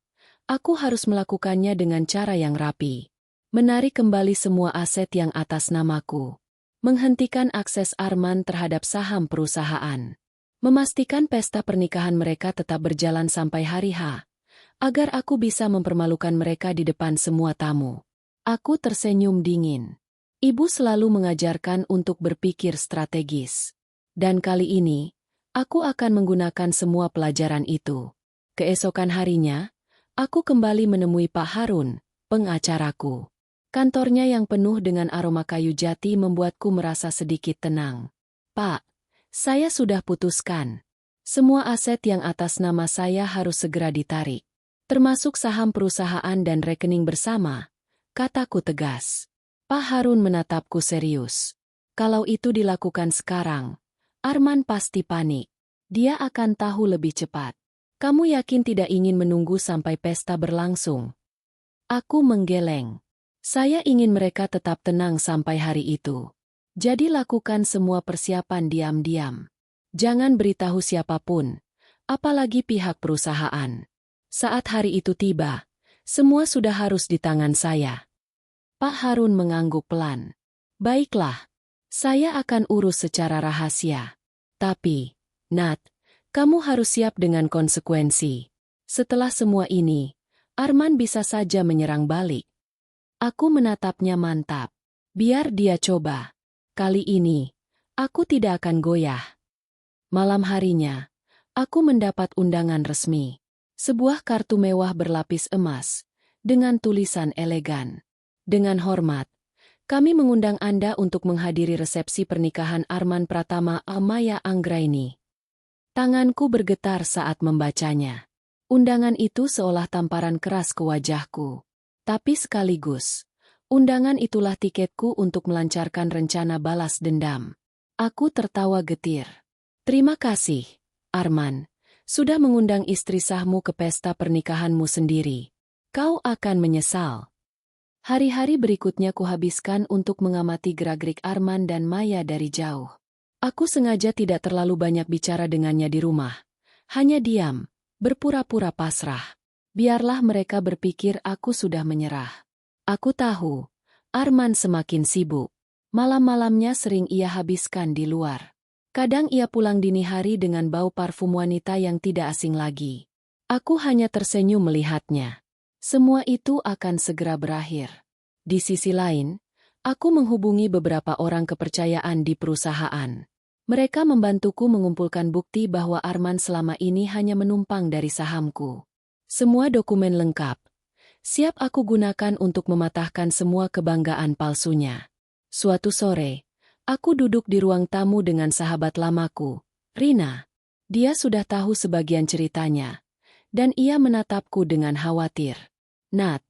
aku harus melakukannya dengan cara yang rapi. Menarik kembali semua aset yang atas namaku. Menghentikan akses Arman terhadap saham perusahaan. Memastikan pesta pernikahan mereka tetap berjalan sampai hari H, agar aku bisa mempermalukan mereka di depan semua tamu. Aku tersenyum dingin. Ibu selalu mengajarkan untuk berpikir strategis. Dan kali ini, aku akan menggunakan semua pelajaran itu. Keesokan harinya, aku kembali menemui Pak Harun, pengacaraku. Kantornya yang penuh dengan aroma kayu jati membuatku merasa sedikit tenang. Pak, saya sudah putuskan. Semua aset yang atas nama saya harus segera ditarik. Termasuk saham perusahaan dan rekening bersama, kataku tegas. Pak Harun menatapku serius. Kalau itu dilakukan sekarang, Arman pasti panik. Dia akan tahu lebih cepat. Kamu yakin tidak ingin menunggu sampai pesta berlangsung? Aku menggeleng. Saya ingin mereka tetap tenang sampai hari itu. Jadi lakukan semua persiapan diam-diam. Jangan beritahu siapapun, apalagi pihak perusahaan. Saat hari itu tiba, semua sudah harus di tangan saya. Pak Harun mengangguk pelan. Baiklah, saya akan urus secara rahasia. Tapi, Nat, kamu harus siap dengan konsekuensi. Setelah semua ini, Arman bisa saja menyerang balik. Aku menatapnya mantap. Biar dia coba. Kali ini, aku tidak akan goyah. Malam harinya, aku mendapat undangan resmi. Sebuah kartu mewah berlapis emas, dengan tulisan elegan. Dengan hormat, kami mengundang Anda untuk menghadiri resepsi pernikahan Arman Pratama Amaya Anggraini. Tanganku bergetar saat membacanya. Undangan itu seolah tamparan keras ke wajahku. Tapi sekaligus, undangan itulah tiketku untuk melancarkan rencana balas dendam. Aku tertawa getir. Terima kasih, Arman, sudah mengundang istri sahmu ke pesta pernikahanmu sendiri. Kau akan menyesal. Hari-hari berikutnya kuhabiskan untuk mengamati gerak-gerik Arman dan Maya dari jauh. Aku sengaja tidak terlalu banyak bicara dengannya di rumah. Hanya diam, berpura-pura pasrah. Biarlah mereka berpikir aku sudah menyerah. Aku tahu, Arman semakin sibuk. Malam-malamnya sering ia habiskan di luar. Kadang ia pulang dini hari dengan bau parfum wanita yang tidak asing lagi. Aku hanya tersenyum melihatnya. Semua itu akan segera berakhir. Di sisi lain, aku menghubungi beberapa orang kepercayaan di perusahaan. Mereka membantuku mengumpulkan bukti bahwa Arman selama ini hanya menumpang dari sahamku. Semua dokumen lengkap. Siap aku gunakan untuk mematahkan semua kebanggaan palsunya. Suatu sore, aku duduk di ruang tamu dengan sahabat lamaku, Rina. Dia sudah tahu sebagian ceritanya, dan ia menatapku dengan khawatir. Nat,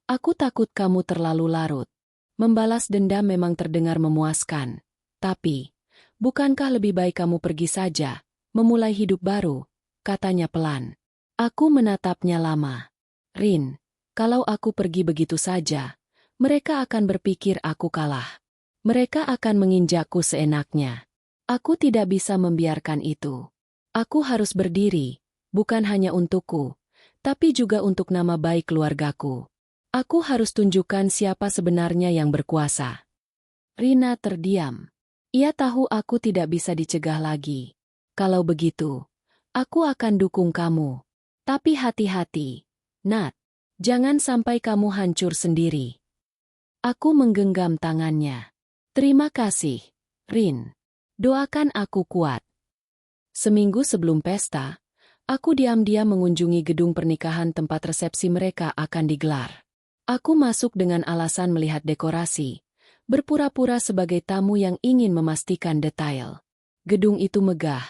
aku takut kamu terlalu larut. Membalas dendam memang terdengar memuaskan, tapi bukankah lebih baik kamu pergi saja, memulai hidup baru, katanya pelan. Aku menatapnya lama. Rin, kalau aku pergi begitu saja, mereka akan berpikir aku kalah. Mereka akan menginjakku seenaknya. Aku tidak bisa membiarkan itu. Aku harus berdiri, bukan hanya untukku, tapi juga untuk nama baik keluargaku. Aku harus tunjukkan siapa sebenarnya yang berkuasa. Rina terdiam. Ia tahu aku tidak bisa dicegah lagi. Kalau begitu, aku akan dukung kamu. Tapi hati-hati, Nat. Jangan sampai kamu hancur sendiri. Aku menggenggam tangannya. Terima kasih, Rin. Doakan aku kuat. Seminggu sebelum pesta, aku diam-diam mengunjungi gedung pernikahan tempat resepsi mereka akan digelar. Aku masuk dengan alasan melihat dekorasi, berpura-pura sebagai tamu yang ingin memastikan detail. Gedung itu megah,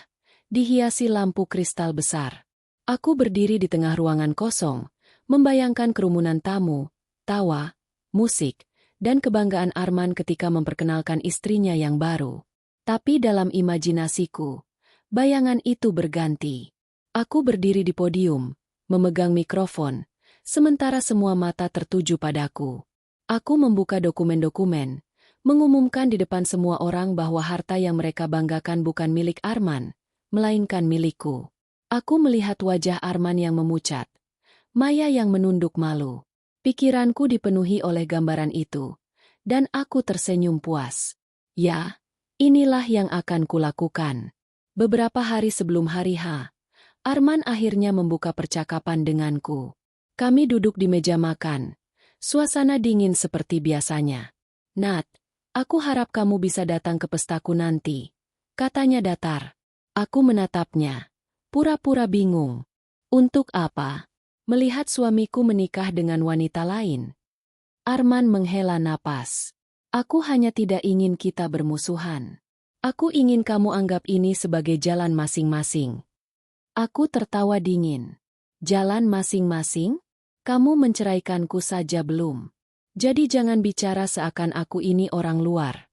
dihiasi lampu kristal besar. Aku berdiri di tengah ruangan kosong, membayangkan kerumunan tamu, tawa, musik, dan kebanggaan Arman ketika memperkenalkan istrinya yang baru. Tapi dalam imajinasiku, bayangan itu berganti. Aku berdiri di podium, memegang mikrofon, sementara semua mata tertuju padaku. Aku membuka dokumen-dokumen, mengumumkan di depan semua orang bahwa harta yang mereka banggakan bukan milik Arman, melainkan milikku. Aku melihat wajah Arman yang memucat, Maya yang menunduk malu. Pikiranku dipenuhi oleh gambaran itu, dan aku tersenyum puas. Ya, inilah yang akan kulakukan. Beberapa hari sebelum hari H, Arman akhirnya membuka percakapan denganku. Kami duduk di meja makan. Suasana dingin seperti biasanya. Nat, aku harap kamu bisa datang ke pestaku nanti, katanya datar. Aku menatapnya, pura-pura bingung. Untuk apa? Melihat suamiku menikah dengan wanita lain. Arman menghela napas. Aku hanya tidak ingin kita bermusuhan. Aku ingin kamu anggap ini sebagai jalan masing-masing. Aku tertawa dingin. Jalan masing-masing? Kamu menceraikanku saja belum. Jadi jangan bicara seakan aku ini orang luar.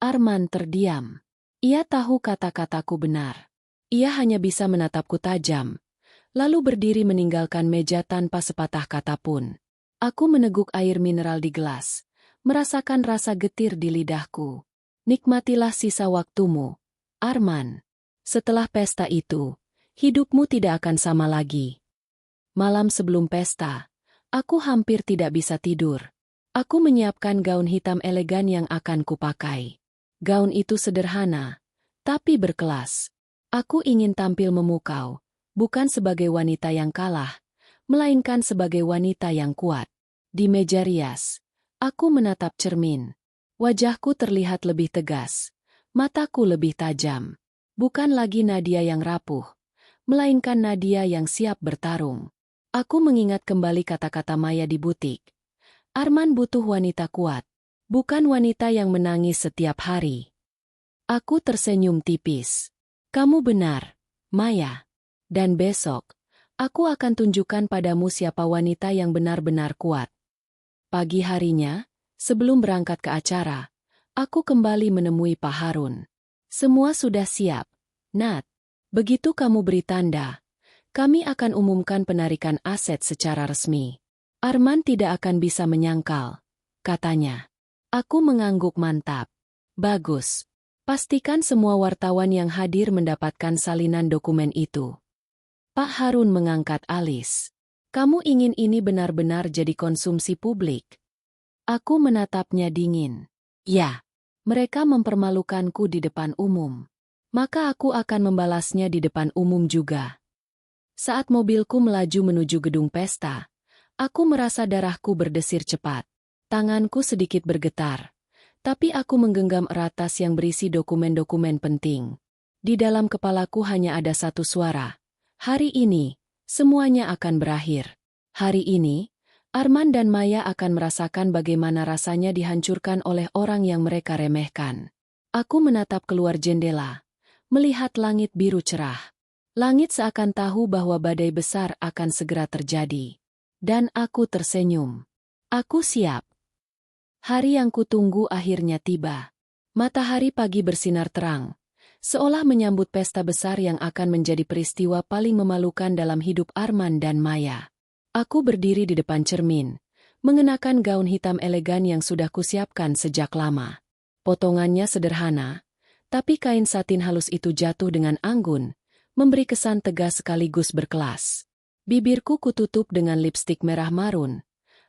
Arman terdiam. Ia tahu kata-kataku benar. Ia hanya bisa menatapku tajam, lalu berdiri meninggalkan meja tanpa sepatah kata pun. Aku meneguk air mineral di gelas, merasakan rasa getir di lidahku. Nikmatilah sisa waktumu, Arman. Setelah pesta itu, hidupmu tidak akan sama lagi. Malam sebelum pesta, aku hampir tidak bisa tidur. Aku menyiapkan gaun hitam elegan yang akan kupakai. Gaun itu sederhana, tapi berkelas. Aku ingin tampil memukau, bukan sebagai wanita yang kalah, melainkan sebagai wanita yang kuat. Di meja rias, aku menatap cermin. Wajahku terlihat lebih tegas, mataku lebih tajam. Bukan lagi Nadia yang rapuh, melainkan Nadia yang siap bertarung. Aku mengingat kembali kata-kata Maya di butik. Arman butuh wanita kuat, bukan wanita yang menangis setiap hari. Aku tersenyum tipis. Kamu benar, Maya. Dan besok, aku akan tunjukkan padamu siapa wanita yang benar-benar kuat. Pagi harinya, sebelum berangkat ke acara, aku kembali menemui Pak Harun. Semua sudah siap, Nat. Begitu kamu beri tanda, kami akan umumkan penarikan aset secara resmi. Arman tidak akan bisa menyangkal, katanya. Aku mengangguk mantap. Bagus. Pastikan semua wartawan yang hadir mendapatkan salinan dokumen itu. Pak Harun mengangkat alis. Kamu ingin ini benar-benar jadi konsumsi publik? Aku menatapnya dingin. Ya, mereka mempermalukanku di depan umum. Maka aku akan membalasnya di depan umum juga. Saat mobilku melaju menuju gedung pesta, aku merasa darahku berdesir cepat. Tanganku sedikit bergetar. Tapi aku menggenggam erat tas yang berisi dokumen-dokumen penting. Di dalam kepalaku hanya ada satu suara. Hari ini, semuanya akan berakhir. Hari ini, Arman dan Maya akan merasakan bagaimana rasanya dihancurkan oleh orang yang mereka remehkan. Aku menatap keluar jendela, melihat langit biru cerah. Langit seakan tahu bahwa badai besar akan segera terjadi. Dan aku tersenyum. Aku siap. Hari yang kutunggu akhirnya tiba. Matahari pagi bersinar terang, seolah menyambut pesta besar yang akan menjadi peristiwa paling memalukan dalam hidup Arman dan Maya. Aku berdiri di depan cermin, mengenakan gaun hitam elegan yang sudah kusiapkan sejak lama. Potongannya sederhana, tapi kain satin halus itu jatuh dengan anggun, memberi kesan tegas sekaligus berkelas. Bibirku kututup dengan lipstik merah marun,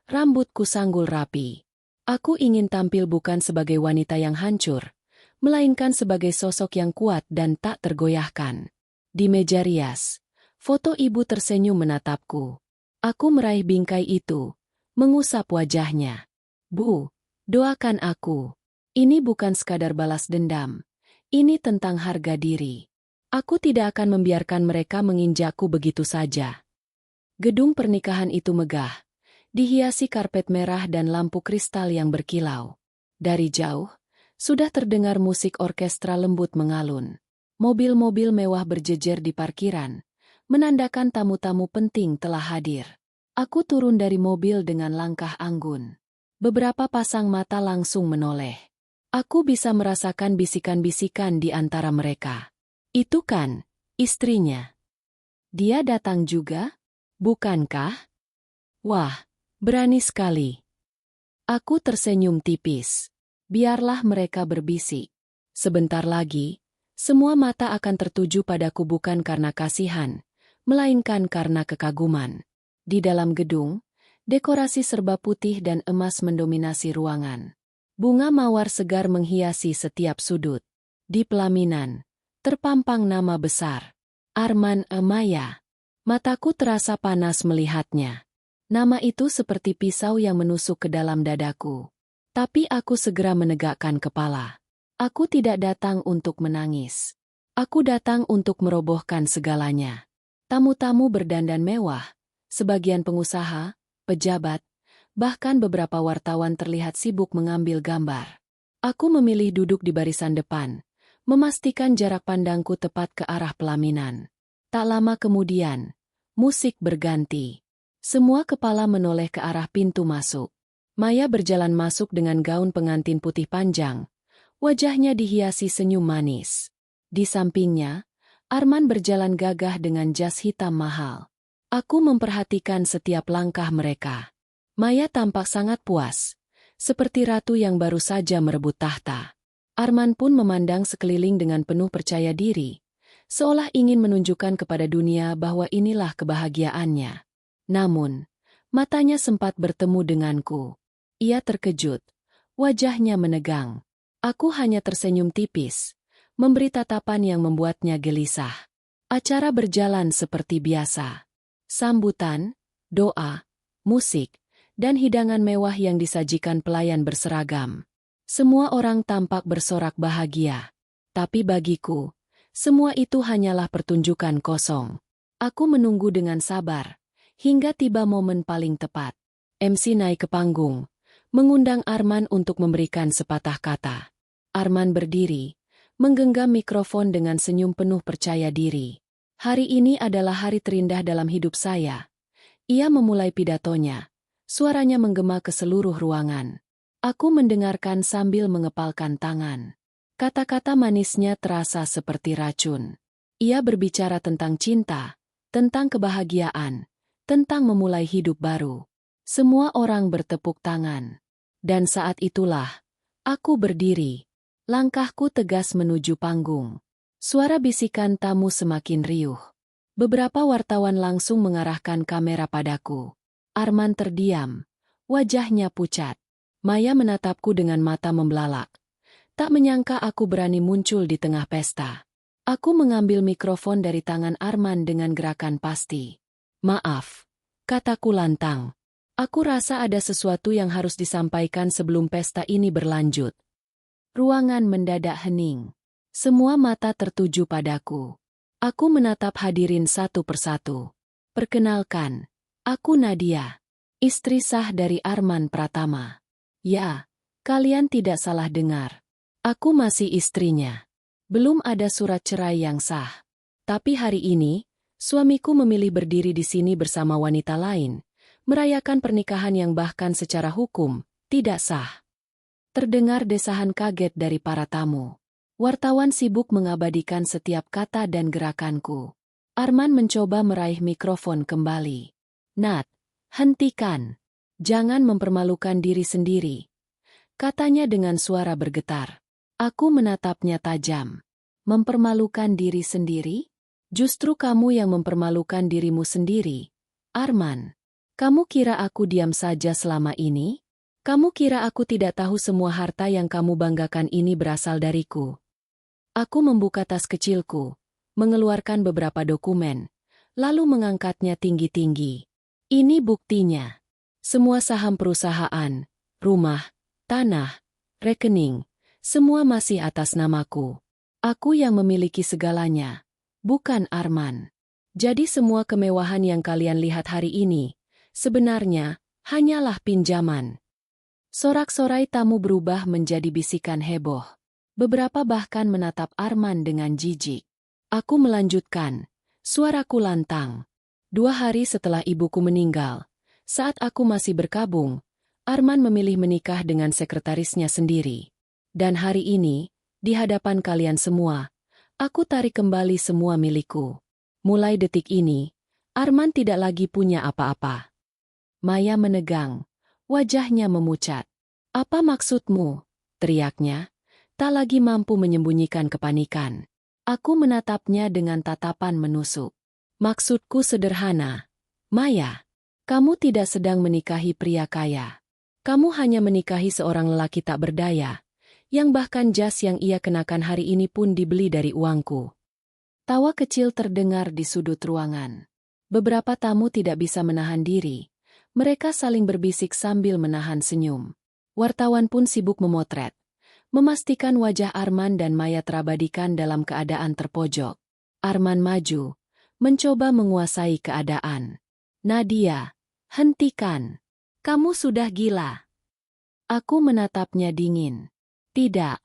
rambutku sanggul rapi. Aku ingin tampil bukan sebagai wanita yang hancur, melainkan sebagai sosok yang kuat dan tak tergoyahkan. Di meja rias, foto ibu tersenyum menatapku. Aku meraih bingkai itu, mengusap wajahnya. Bu, doakan aku. Ini bukan sekadar balas dendam. Ini tentang harga diri. Aku tidak akan membiarkan mereka menginjakku begitu saja. Gedung pernikahan itu megah. Dihiasi karpet merah dan lampu kristal yang berkilau. Dari jauh, sudah terdengar musik orkestra lembut mengalun. Mobil-mobil mewah berjejer di parkiran, menandakan tamu-tamu penting telah hadir. Aku turun dari mobil dengan langkah anggun. Beberapa pasang mata langsung menoleh. Aku bisa merasakan bisikan-bisikan di antara mereka. Itu kan, istrinya. Dia datang juga? Bukankah? Wah, berani sekali. Aku tersenyum tipis. Biarlah mereka berbisik. Sebentar lagi, semua mata akan tertuju padaku bukan karena kasihan, melainkan karena kekaguman. Di dalam gedung, dekorasi serba putih dan emas mendominasi ruangan. Bunga mawar segar menghiasi setiap sudut. Di pelaminan, terpampang nama besar. Arman Maya. Mataku terasa panas melihatnya. Nama itu seperti pisau yang menusuk ke dalam dadaku. Tapi aku segera menegakkan kepala. Aku tidak datang untuk menangis. Aku datang untuk merobohkan segalanya. Tamu-tamu berdandan mewah, sebagian pengusaha, pejabat, bahkan beberapa wartawan terlihat sibuk mengambil gambar. Aku memilih duduk di barisan depan, memastikan jarak pandangku tepat ke arah pelaminan. Tak lama kemudian, musik berganti. Semua kepala menoleh ke arah pintu masuk. Maya berjalan masuk dengan gaun pengantin putih panjang. Wajahnya dihiasi senyum manis. Di sampingnya, Arman berjalan gagah dengan jas hitam mahal. Aku memperhatikan setiap langkah mereka. Maya tampak sangat puas, seperti ratu yang baru saja merebut tahta. Arman pun memandang sekeliling dengan penuh percaya diri, seolah ingin menunjukkan kepada dunia bahwa inilah kebahagiaannya. Namun, matanya sempat bertemu denganku. Ia terkejut, wajahnya menegang. Aku hanya tersenyum tipis, memberi tatapan yang membuatnya gelisah. Acara berjalan seperti biasa. Sambutan, doa, musik, dan hidangan mewah yang disajikan pelayan berseragam. Semua orang tampak bersorak bahagia. Tapi bagiku, semua itu hanyalah pertunjukan kosong. Aku menunggu dengan sabar, hingga tiba momen paling tepat. MC naik ke panggung, mengundang Arman untuk memberikan sepatah kata. Arman berdiri, menggenggam mikrofon dengan senyum penuh percaya diri. Hari ini adalah hari terindah dalam hidup saya. Ia memulai pidatonya. Suaranya menggema ke seluruh ruangan. Aku mendengarkan sambil mengepalkan tangan. Kata-kata manisnya terasa seperti racun. Ia berbicara tentang cinta, tentang kebahagiaan, tentang memulai hidup baru. Semua orang bertepuk tangan. Dan saat itulah, aku berdiri. Langkahku tegas menuju panggung. Suara bisikan tamu semakin riuh. Beberapa wartawan langsung mengarahkan kamera padaku. Arman terdiam. Wajahnya pucat. Maya menatapku dengan mata membelalak. Tak menyangka aku berani muncul di tengah pesta. Aku mengambil mikrofon dari tangan Arman dengan gerakan pasti. Maaf, kataku lantang. Aku rasa ada sesuatu yang harus disampaikan sebelum pesta ini berlanjut. Ruangan mendadak hening. Semua mata tertuju padaku. Aku menatap hadirin satu persatu. Perkenalkan, aku Nadia, istri sah dari Arman Pratama. Ya, kalian tidak salah dengar. Aku masih istrinya. Belum ada surat cerai yang sah. Tapi hari ini, suamiku memilih berdiri di sini bersama wanita lain, merayakan pernikahan yang bahkan secara hukum tidak sah. Terdengar desahan kaget dari para tamu. Wartawan sibuk mengabadikan setiap kata dan gerakanku. Arman mencoba meraih mikrofon kembali. Nat, hentikan. Jangan mempermalukan diri sendiri. Katanya dengan suara bergetar. Aku menatapnya tajam. Mempermalukan diri sendiri? Justru kamu yang mempermalukan dirimu sendiri. Arman, kamu kira aku diam saja selama ini? Kamu kira aku tidak tahu semua harta yang kamu banggakan ini berasal dariku? Aku membuka tas kecilku, mengeluarkan beberapa dokumen, lalu mengangkatnya tinggi-tinggi. Ini buktinya. Semua saham perusahaan, rumah, tanah, rekening, semua masih atas namaku. Aku yang memiliki segalanya, bukan Arman. Jadi semua kemewahan yang kalian lihat hari ini, sebenarnya, hanyalah pinjaman. Sorak-sorai tamu berubah menjadi bisikan heboh. Beberapa bahkan menatap Arman dengan jijik. Aku melanjutkan. Suaraku lantang. 2 hari setelah ibuku meninggal, saat aku masih berkabung, Arman memilih menikah dengan sekretarisnya sendiri. Dan hari ini, di hadapan kalian semua, aku tarik kembali semua milikku. Mulai detik ini, Arman tidak lagi punya apa-apa. Maya menegang. Wajahnya memucat. Apa maksudmu? Teriaknya. Tak lagi mampu menyembunyikan kepanikan. Aku menatapnya dengan tatapan menusuk. Maksudku sederhana. Maya, kamu tidak sedang menikahi pria kaya. Kamu hanya menikahi seorang lelaki tak berdaya, yang bahkan jas yang ia kenakan hari ini pun dibeli dari uangku. Tawa kecil terdengar di sudut ruangan. Beberapa tamu tidak bisa menahan diri. Mereka saling berbisik sambil menahan senyum. Wartawan pun sibuk memotret, memastikan wajah Arman dan Maya terabadikan dalam keadaan terpojok. Arman maju, mencoba menguasai keadaan. Nadia, hentikan. Kamu sudah gila. Aku menatapnya dingin. Tidak,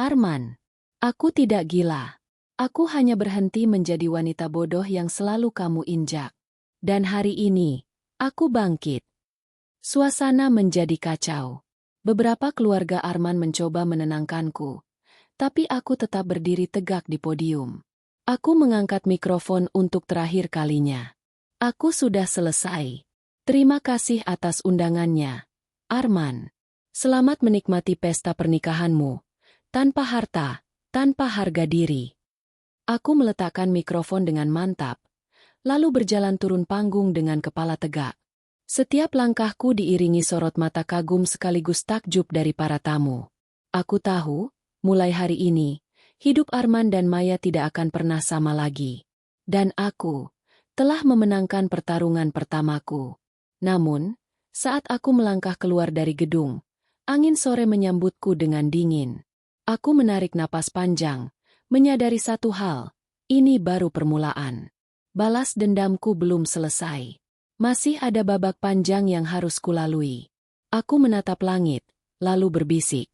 Arman. Aku tidak gila. Aku hanya berhenti menjadi wanita bodoh yang selalu kamu injak. Dan hari ini, aku bangkit. Suasana menjadi kacau. Beberapa keluarga Arman mencoba menenangkanku, tapi aku tetap berdiri tegak di podium. Aku mengangkat mikrofon untuk terakhir kalinya. Aku sudah selesai. Terima kasih atas undangannya, Arman. Selamat menikmati pesta pernikahanmu. Tanpa harta, tanpa harga diri. Aku meletakkan mikrofon dengan mantap, lalu berjalan turun panggung dengan kepala tegak. Setiap langkahku diiringi sorot mata kagum sekaligus takjub dari para tamu. Aku tahu, mulai hari ini, hidup Arman dan Maya tidak akan pernah sama lagi. Dan aku telah memenangkan pertarungan pertamaku. Namun, saat aku melangkah keluar dari gedung, angin sore menyambutku dengan dingin. Aku menarik napas panjang, menyadari satu hal, ini baru permulaan. Balas dendamku belum selesai. Masih ada babak panjang yang harus kulalui. Aku menatap langit, lalu berbisik.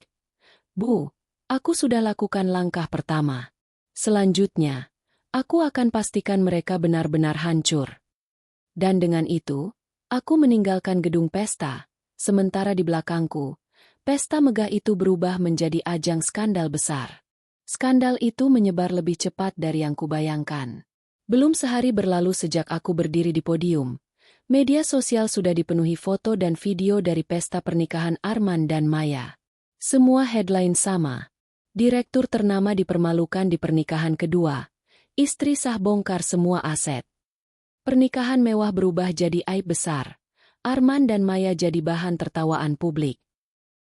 Bu, aku sudah lakukan langkah pertama. Selanjutnya, aku akan pastikan mereka benar-benar hancur. Dan dengan itu, aku meninggalkan gedung pesta, sementara di belakangku, pesta megah itu berubah menjadi ajang skandal besar. Skandal itu menyebar lebih cepat dari yang kubayangkan. Belum sehari berlalu sejak aku berdiri di podium, media sosial sudah dipenuhi foto dan video dari pesta pernikahan Arman dan Maya. Semua headline sama. Direktur ternama dipermalukan di pernikahan kedua. Istri sah bongkar semua aset. Pernikahan mewah berubah jadi aib besar. Arman dan Maya jadi bahan tertawaan publik.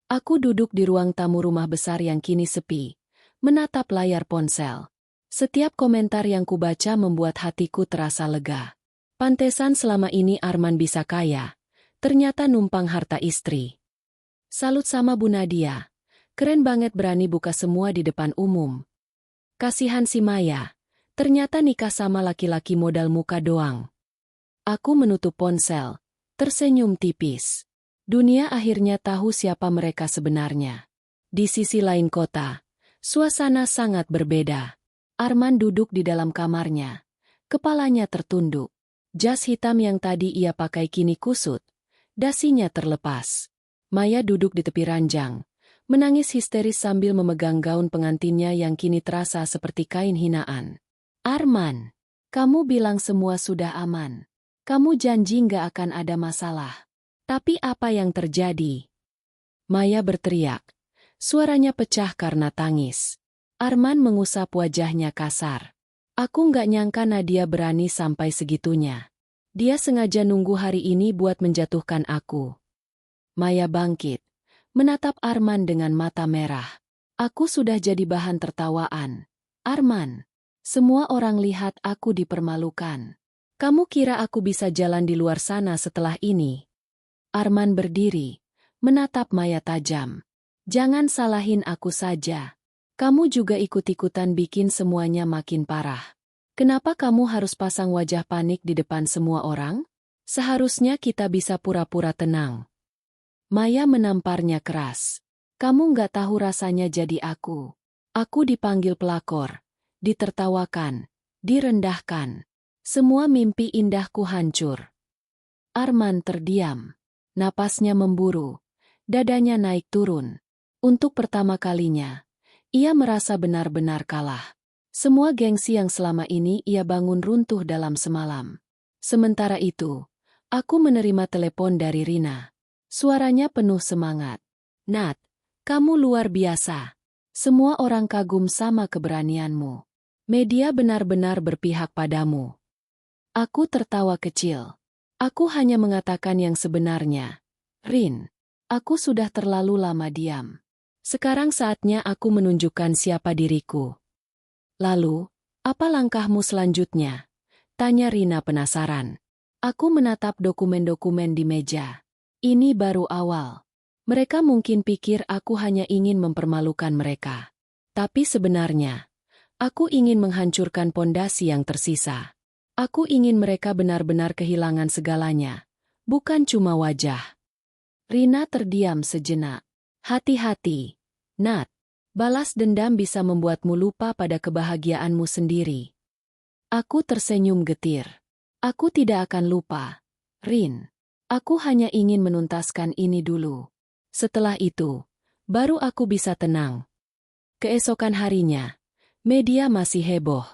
Aku duduk di ruang tamu rumah besar yang kini sepi, menatap layar ponsel. Setiap komentar yang kubaca membuat hatiku terasa lega. Pantesan selama ini Arman bisa kaya. Ternyata numpang harta istri. Salut sama Bu Nadia. Keren banget berani buka semua di depan umum. Kasihan si Maya. Ternyata nikah sama laki-laki modal muka doang. Aku menutup ponsel, tersenyum tipis. Dunia akhirnya tahu siapa mereka sebenarnya. Di sisi lain kota, suasana sangat berbeda. Arman duduk di dalam kamarnya. Kepalanya tertunduk. Jas hitam yang tadi ia pakai kini kusut. Dasinya terlepas. Maya duduk di tepi ranjang, menangis histeris sambil memegang gaun pengantinnya yang kini terasa seperti kain hinaan. Arman, kamu bilang semua sudah aman. Kamu janji nggak akan ada masalah. Tapi apa yang terjadi? Maya berteriak. Suaranya pecah karena tangis. Arman mengusap wajahnya kasar. Aku nggak nyangka Nadia berani sampai segitunya. Dia sengaja nunggu hari ini buat menjatuhkan aku. Maya bangkit, menatap Arman dengan mata merah. Aku sudah jadi bahan tertawaan. Arman, semua orang lihat aku dipermalukan. Kamu kira aku bisa jalan di luar sana setelah ini? Arman berdiri, menatap Maya tajam. Jangan salahin aku saja. Kamu juga ikut-ikutan bikin semuanya makin parah. Kenapa kamu harus pasang wajah panik di depan semua orang? Seharusnya kita bisa pura-pura tenang. Maya menamparnya keras. Kamu nggak tahu rasanya jadi aku. Aku dipanggil pelakor, ditertawakan, direndahkan. Semua mimpi indahku hancur. Arman terdiam. Napasnya memburu. Dadanya naik turun. Untuk pertama kalinya, ia merasa benar-benar kalah. Semua gengsi yang selama ini ia bangun runtuh dalam semalam. Sementara itu, aku menerima telepon dari Rina. Suaranya penuh semangat. Nat, kamu luar biasa. Semua orang kagum sama keberanianmu. Media benar-benar berpihak padamu. Aku tertawa kecil. Aku hanya mengatakan yang sebenarnya. Rin, aku sudah terlalu lama diam. Sekarang saatnya aku menunjukkan siapa diriku. Lalu, apa langkahmu selanjutnya? Tanya Rina penasaran. Aku menatap dokumen-dokumen di meja. Ini baru awal. Mereka mungkin pikir aku hanya ingin mempermalukan mereka. Tapi sebenarnya, aku ingin menghancurkan pondasi yang tersisa. Aku ingin mereka benar-benar kehilangan segalanya. Bukan cuma wajah. Rina terdiam sejenak. Hati-hati, Nat. Balas dendam bisa membuatmu lupa pada kebahagiaanmu sendiri. Aku tersenyum getir. Aku tidak akan lupa. Rin, aku hanya ingin menuntaskan ini dulu. Setelah itu, baru aku bisa tenang. Keesokan harinya, media masih heboh.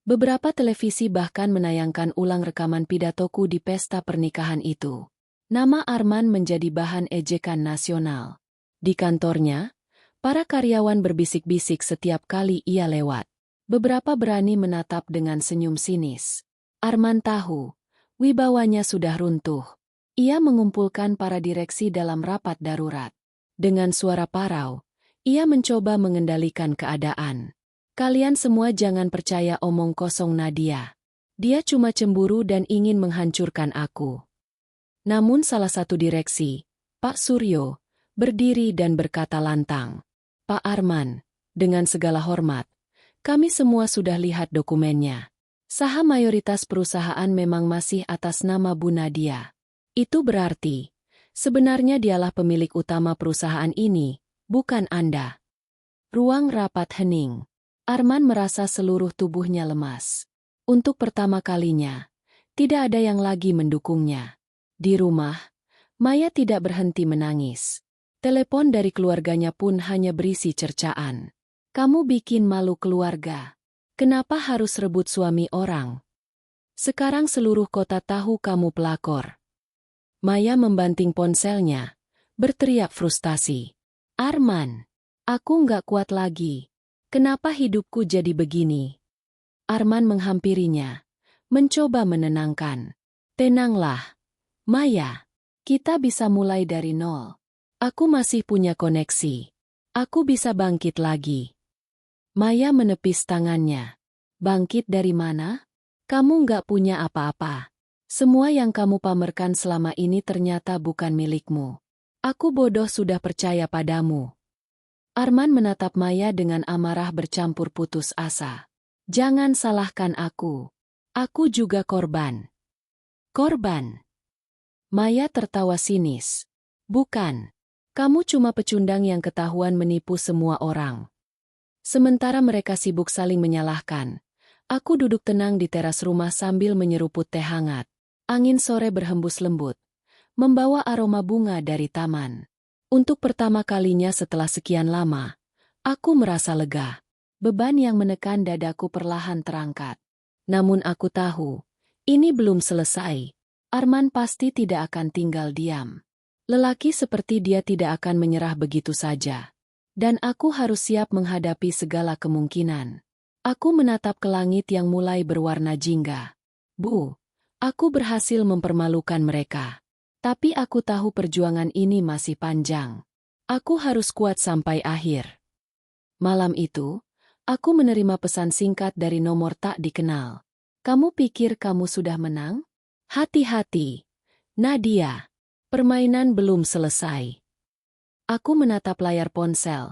Beberapa televisi bahkan menayangkan ulang rekaman pidatoku di pesta pernikahan itu. Nama Arman menjadi bahan ejekan nasional. Di kantornya, para karyawan berbisik-bisik setiap kali ia lewat. Beberapa berani menatap dengan senyum sinis. Arman tahu, wibawanya sudah runtuh. Ia mengumpulkan para direksi dalam rapat darurat. Dengan suara parau, ia mencoba mengendalikan keadaan. Kalian semua jangan percaya omong kosong Nadia. Dia cuma cemburu dan ingin menghancurkan aku. Namun salah satu direksi, Pak Suryo, berdiri dan berkata lantang, "Pak Arman, dengan segala hormat, kami semua sudah lihat dokumennya. Saham mayoritas perusahaan memang masih atas nama Bu Nadia. Itu berarti, sebenarnya dialah pemilik utama perusahaan ini, bukan Anda." Ruang rapat hening. Arman merasa seluruh tubuhnya lemas. Untuk pertama kalinya, tidak ada yang lagi mendukungnya. Di rumah, Maya tidak berhenti menangis. Telepon dari keluarganya pun hanya berisi cercaan. "Kamu bikin malu keluarga. Kenapa harus rebut suami orang? Sekarang seluruh kota tahu kamu pelakor." Maya membanting ponselnya, berteriak frustasi. "Arman, aku nggak kuat lagi. Kenapa hidupku jadi begini?" Arman menghampirinya, mencoba menenangkan. "Tenanglah, Maya. Kita bisa mulai dari nol. Aku masih punya koneksi. Aku bisa bangkit lagi." Maya menepis tangannya. "Bangkit dari mana? Kamu nggak punya apa-apa. Semua yang kamu pamerkan selama ini ternyata bukan milikmu. Aku bodoh sudah percaya padamu." Arman menatap Maya dengan amarah bercampur putus asa. "Jangan salahkan aku. Aku juga korban." "Korban?" Maya tertawa sinis. "Bukan. Kamu cuma pecundang yang ketahuan menipu semua orang." Sementara mereka sibuk saling menyalahkan, aku duduk tenang di teras rumah sambil menyeruput teh hangat. Angin sore berhembus lembut, membawa aroma bunga dari taman. Untuk pertama kalinya setelah sekian lama, aku merasa lega. Beban yang menekan dadaku perlahan terangkat. Namun aku tahu, ini belum selesai. Arman pasti tidak akan tinggal diam. Lelaki seperti dia tidak akan menyerah begitu saja. Dan aku harus siap menghadapi segala kemungkinan. Aku menatap ke langit yang mulai berwarna jingga. "Bu, aku berhasil mempermalukan mereka. Tapi aku tahu perjuangan ini masih panjang. Aku harus kuat sampai akhir." Malam itu, aku menerima pesan singkat dari nomor tak dikenal. "Kamu pikir kamu sudah menang? Hati-hati, Nadia. Permainan belum selesai." Aku menatap layar ponsel.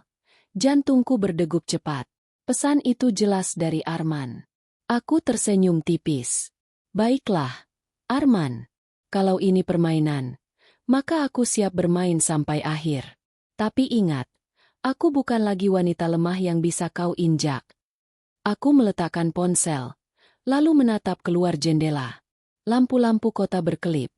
Jantungku berdegup cepat. Pesan itu jelas dari Arman. Aku tersenyum tipis. "Baiklah, Arman. Kalau ini permainan, maka aku siap bermain sampai akhir. Tapi ingat, aku bukan lagi wanita lemah yang bisa kau injak." Aku meletakkan ponsel, lalu menatap keluar jendela. Lampu-lampu kota berkelip,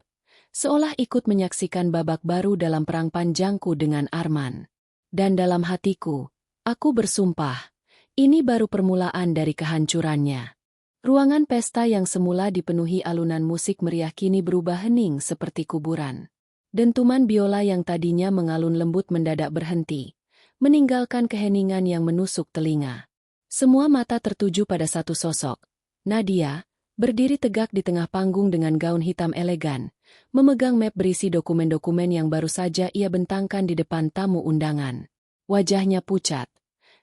seolah ikut menyaksikan babak baru dalam perang panjangku dengan Arman. Dan dalam hatiku, aku bersumpah, ini baru permulaan dari kehancurannya. Ruangan pesta yang semula dipenuhi alunan musik meriah kini berubah hening seperti kuburan. Dentuman biola yang tadinya mengalun lembut mendadak berhenti, meninggalkan keheningan yang menusuk telinga. Semua mata tertuju pada satu sosok, Nadia, berdiri tegak di tengah panggung dengan gaun hitam elegan, memegang map berisi dokumen-dokumen yang baru saja ia bentangkan di depan tamu undangan. Wajahnya pucat,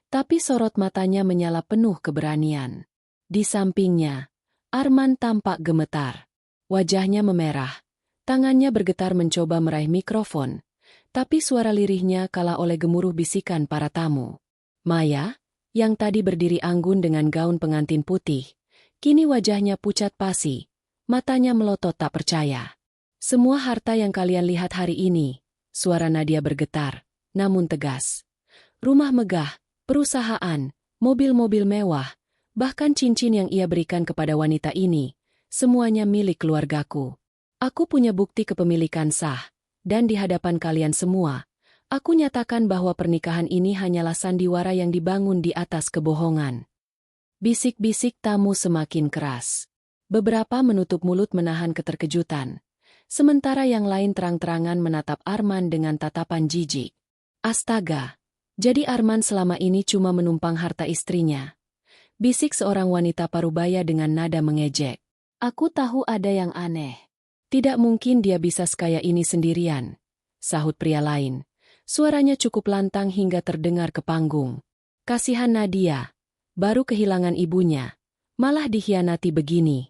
tapi sorot matanya menyala penuh keberanian. Di sampingnya, Arman tampak gemetar. Wajahnya memerah, tangannya bergetar mencoba meraih mikrofon, tapi suara lirihnya kalah oleh gemuruh bisikan para tamu. Maya, yang tadi berdiri anggun dengan gaun pengantin putih, kini wajahnya pucat pasi, matanya melotot tak percaya. "Semua harta yang kalian lihat hari ini," suara Nadia bergetar, namun tegas. "Rumah megah, perusahaan, mobil-mobil mewah, bahkan cincin yang ia berikan kepada wanita ini, semuanya milik keluargaku. Aku punya bukti kepemilikan sah, dan di hadapan kalian semua, aku nyatakan bahwa pernikahan ini hanyalah sandiwara yang dibangun di atas kebohongan." Bisik-bisik tamu semakin keras. Beberapa menutup mulut menahan keterkejutan, sementara yang lain terang-terangan menatap Arman dengan tatapan jijik. "Astaga, jadi Arman selama ini cuma menumpang harta istrinya," bisik seorang wanita parubaya dengan nada mengejek. "Aku tahu ada yang aneh. Tidak mungkin dia bisa sekaya ini sendirian," sahut pria lain. Suaranya cukup lantang hingga terdengar ke panggung. "Kasihan Nadia, baru kehilangan ibunya, malah dikhianati begini."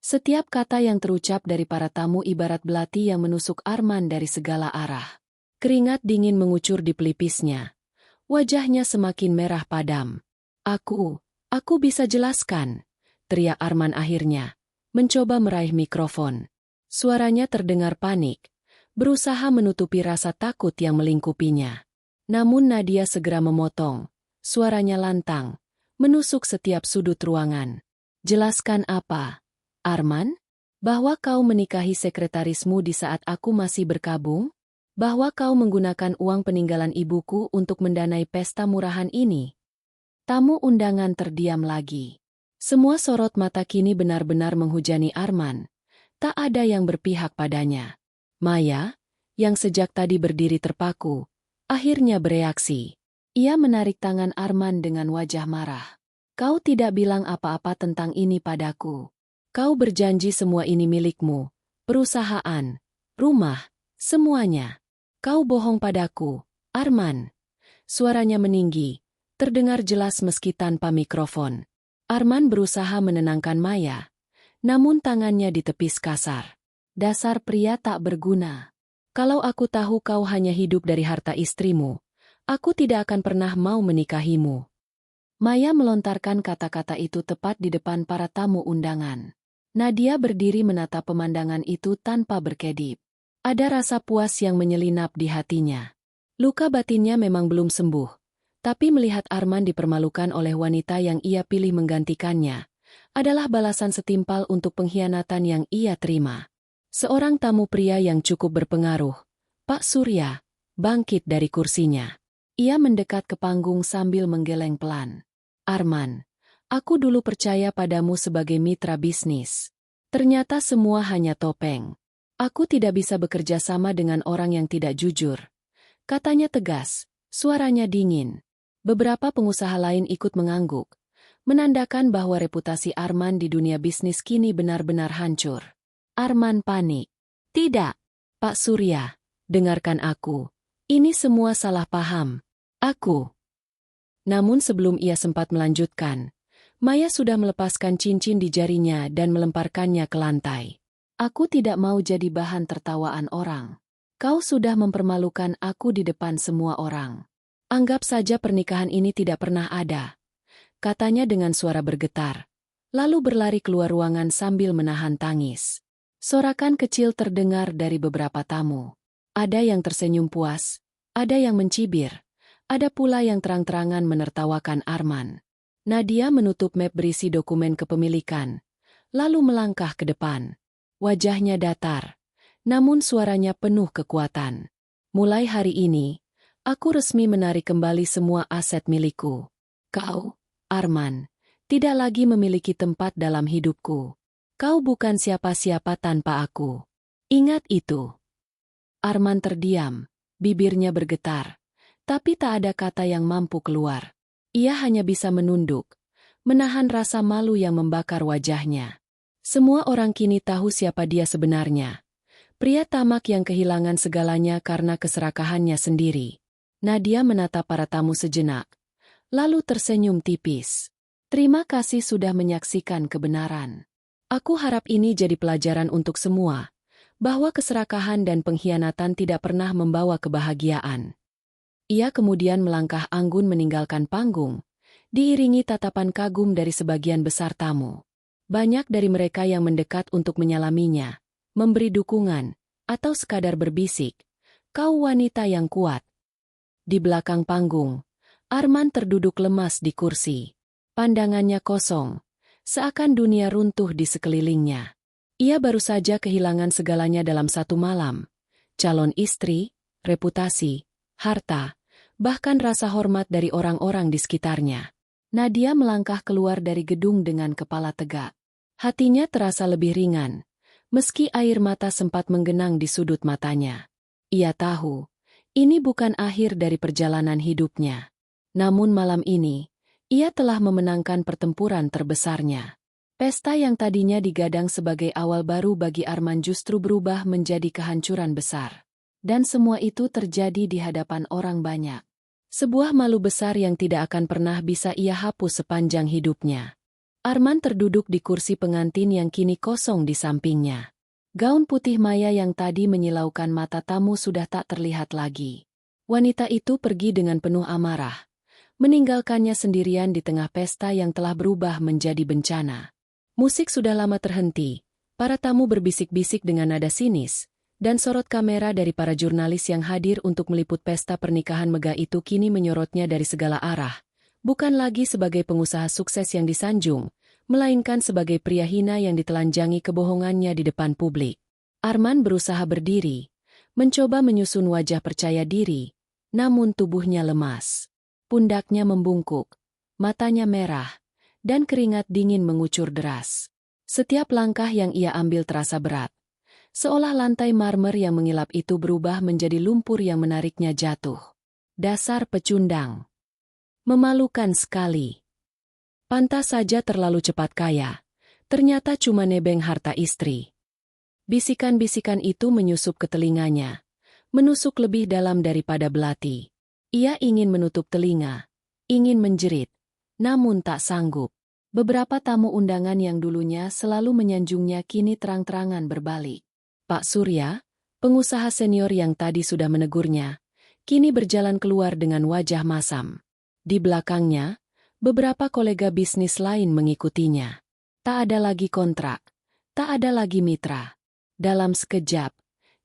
Setiap kata yang terucap dari para tamu ibarat belati yang menusuk Arman dari segala arah. Keringat dingin mengucur di pelipisnya. Wajahnya semakin merah padam. Aku bisa jelaskan, teriak Arman akhirnya, mencoba meraih mikrofon. Suaranya terdengar panik, berusaha menutupi rasa takut yang melingkupinya. Namun Nadia segera memotong, suaranya lantang, menusuk setiap sudut ruangan. Jelaskan apa, Arman? Bahwa kau menikahi sekretarismu di saat aku masih berkabung? Bahwa kau menggunakan uang peninggalan ibuku untuk mendanai pesta murahan ini? Tamu undangan terdiam lagi. Semua sorot mata kini benar-benar menghujani Arman. Tak ada yang berpihak padanya. Maya, yang sejak tadi berdiri terpaku, akhirnya bereaksi. Ia menarik tangan Arman dengan wajah marah. Kau tidak bilang apa-apa tentang ini padaku. Kau berjanji semua ini milikmu, perusahaan, rumah, semuanya. Kau bohong padaku, Arman. Suaranya meninggi, terdengar jelas meski tanpa mikrofon. Arman berusaha menenangkan Maya, namun tangannya ditepis kasar. Dasar pria tak berguna. Kalau aku tahu kau hanya hidup dari harta istrimu, aku tidak akan pernah mau menikahimu. Maya melontarkan kata-kata itu tepat di depan para tamu undangan. Nadia berdiri menatap pemandangan itu tanpa berkedip. Ada rasa puas yang menyelinap di hatinya. Luka batinnya memang belum sembuh, tapi melihat Arman dipermalukan oleh wanita yang ia pilih menggantikannya, adalah balasan setimpal untuk pengkhianatan yang ia terima. Seorang tamu pria yang cukup berpengaruh, Pak Surya, bangkit dari kursinya. Ia mendekat ke panggung sambil menggeleng pelan. Arman, aku dulu percaya padamu sebagai mitra bisnis. Ternyata semua hanya topeng. Aku tidak bisa bekerja sama dengan orang yang tidak jujur. Katanya tegas, suaranya dingin. Beberapa pengusaha lain ikut mengangguk, menandakan bahwa reputasi Arman di dunia bisnis kini benar-benar hancur. Arman panik. Tidak, Pak Surya, dengarkan aku. Ini semua salah paham. Aku. Namun sebelum ia sempat melanjutkan, Maya sudah melepaskan cincin di jarinya dan melemparkannya ke lantai. Aku tidak mau jadi bahan tertawaan orang. Kau sudah mempermalukan aku di depan semua orang. Anggap saja pernikahan ini tidak pernah ada, katanya dengan suara bergetar, lalu berlari keluar ruangan sambil menahan tangis. Sorakan kecil terdengar dari beberapa tamu. Ada yang tersenyum puas, ada yang mencibir, ada pula yang terang-terangan menertawakan Arman. Nadia menutup map berisi dokumen kepemilikan, lalu melangkah ke depan. Wajahnya datar, namun suaranya penuh kekuatan. Mulai hari ini, aku resmi menarik kembali semua aset milikku. Kau, Arman, tidak lagi memiliki tempat dalam hidupku. Kau bukan siapa-siapa tanpa aku. Ingat itu. Arman terdiam, bibirnya bergetar, tapi tak ada kata yang mampu keluar. Ia hanya bisa menunduk, menahan rasa malu yang membakar wajahnya. Semua orang kini tahu siapa dia sebenarnya. Pria tamak yang kehilangan segalanya karena keserakahannya sendiri. Nadia menatap para tamu sejenak, lalu tersenyum tipis. Terima kasih sudah menyaksikan kebenaran. Aku harap ini jadi pelajaran untuk semua, bahwa keserakahan dan pengkhianatan tidak pernah membawa kebahagiaan. Ia kemudian melangkah anggun meninggalkan panggung, diiringi tatapan kagum dari sebagian besar tamu. Banyak dari mereka yang mendekat untuk menyalaminya, memberi dukungan, atau sekadar berbisik, "Kau wanita yang kuat." Di belakang panggung, Arman terduduk lemas di kursi. Pandangannya kosong, seakan dunia runtuh di sekelilingnya. Ia baru saja kehilangan segalanya dalam satu malam. Calon istri, reputasi, harta, bahkan rasa hormat dari orang-orang di sekitarnya. Nadia melangkah keluar dari gedung dengan kepala tegak. Hatinya terasa lebih ringan, meski air mata sempat menggenang di sudut matanya. Ia tahu, ini bukan akhir dari perjalanan hidupnya. Namun malam ini, ia telah memenangkan pertempuran terbesarnya. Pesta yang tadinya digadang sebagai awal baru bagi Arman justru berubah menjadi kehancuran besar. Dan semua itu terjadi di hadapan orang banyak. Sebuah malu besar yang tidak akan pernah bisa ia hapus sepanjang hidupnya. Arman terduduk di kursi pengantin yang kini kosong di sampingnya. Gaun putih maya yang tadi menyilaukan mata tamu sudah tak terlihat lagi. Wanita itu pergi dengan penuh amarah, meninggalkannya sendirian di tengah pesta yang telah berubah menjadi bencana. Musik sudah lama terhenti, para tamu berbisik-bisik dengan nada sinis, dan sorot kamera dari para jurnalis yang hadir untuk meliput pesta pernikahan megah itu kini menyorotnya dari segala arah. Bukan lagi sebagai pengusaha sukses yang disanjung, melainkan sebagai pria hina yang ditelanjangi kebohongannya di depan publik. Arman berusaha berdiri, mencoba menyusun wajah percaya diri, namun tubuhnya lemas. Pundaknya membungkuk, matanya merah, dan keringat dingin mengucur deras. Setiap langkah yang ia ambil terasa berat, seolah lantai marmer yang mengilap itu berubah menjadi lumpur yang menariknya jatuh. Dasar pecundang. Memalukan sekali. Pantas saja terlalu cepat kaya. Ternyata cuma nebeng harta istri. Bisikan-bisikan itu menyusup ke telinganya, menusuk lebih dalam daripada belati. Ia ingin menutup telinga, ingin menjerit, namun tak sanggup. Beberapa tamu undangan yang dulunya selalu menyanjungnya kini terang-terangan berbalik. Pak Surya, pengusaha senior yang tadi sudah menegurnya, kini berjalan keluar dengan wajah masam. Di belakangnya, beberapa kolega bisnis lain mengikutinya. Tak ada lagi kontrak, tak ada lagi mitra. Dalam sekejap,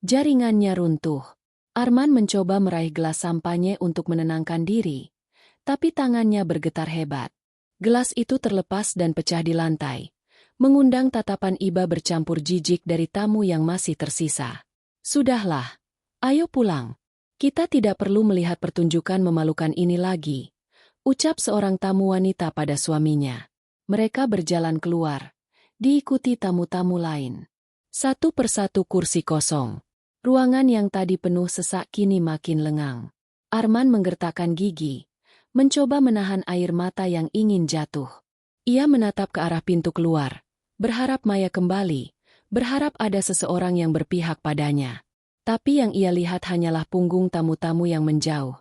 jaringannya runtuh. Arman mencoba meraih gelas sampanye untuk menenangkan diri, tapi tangannya bergetar hebat. Gelas itu terlepas dan pecah di lantai, mengundang tatapan iba bercampur jijik dari tamu yang masih tersisa. Sudahlah, ayo pulang. Kita tidak perlu melihat pertunjukan memalukan ini lagi, ucap seorang tamu wanita pada suaminya. Mereka berjalan keluar, diikuti tamu-tamu lain. Satu persatu kursi kosong. Ruangan yang tadi penuh sesak kini makin lengang. Arman menggertakkan gigi, mencoba menahan air mata yang ingin jatuh. Ia menatap ke arah pintu keluar, berharap Maya kembali, berharap ada seseorang yang berpihak padanya. Tapi yang ia lihat hanyalah punggung tamu-tamu yang menjauh,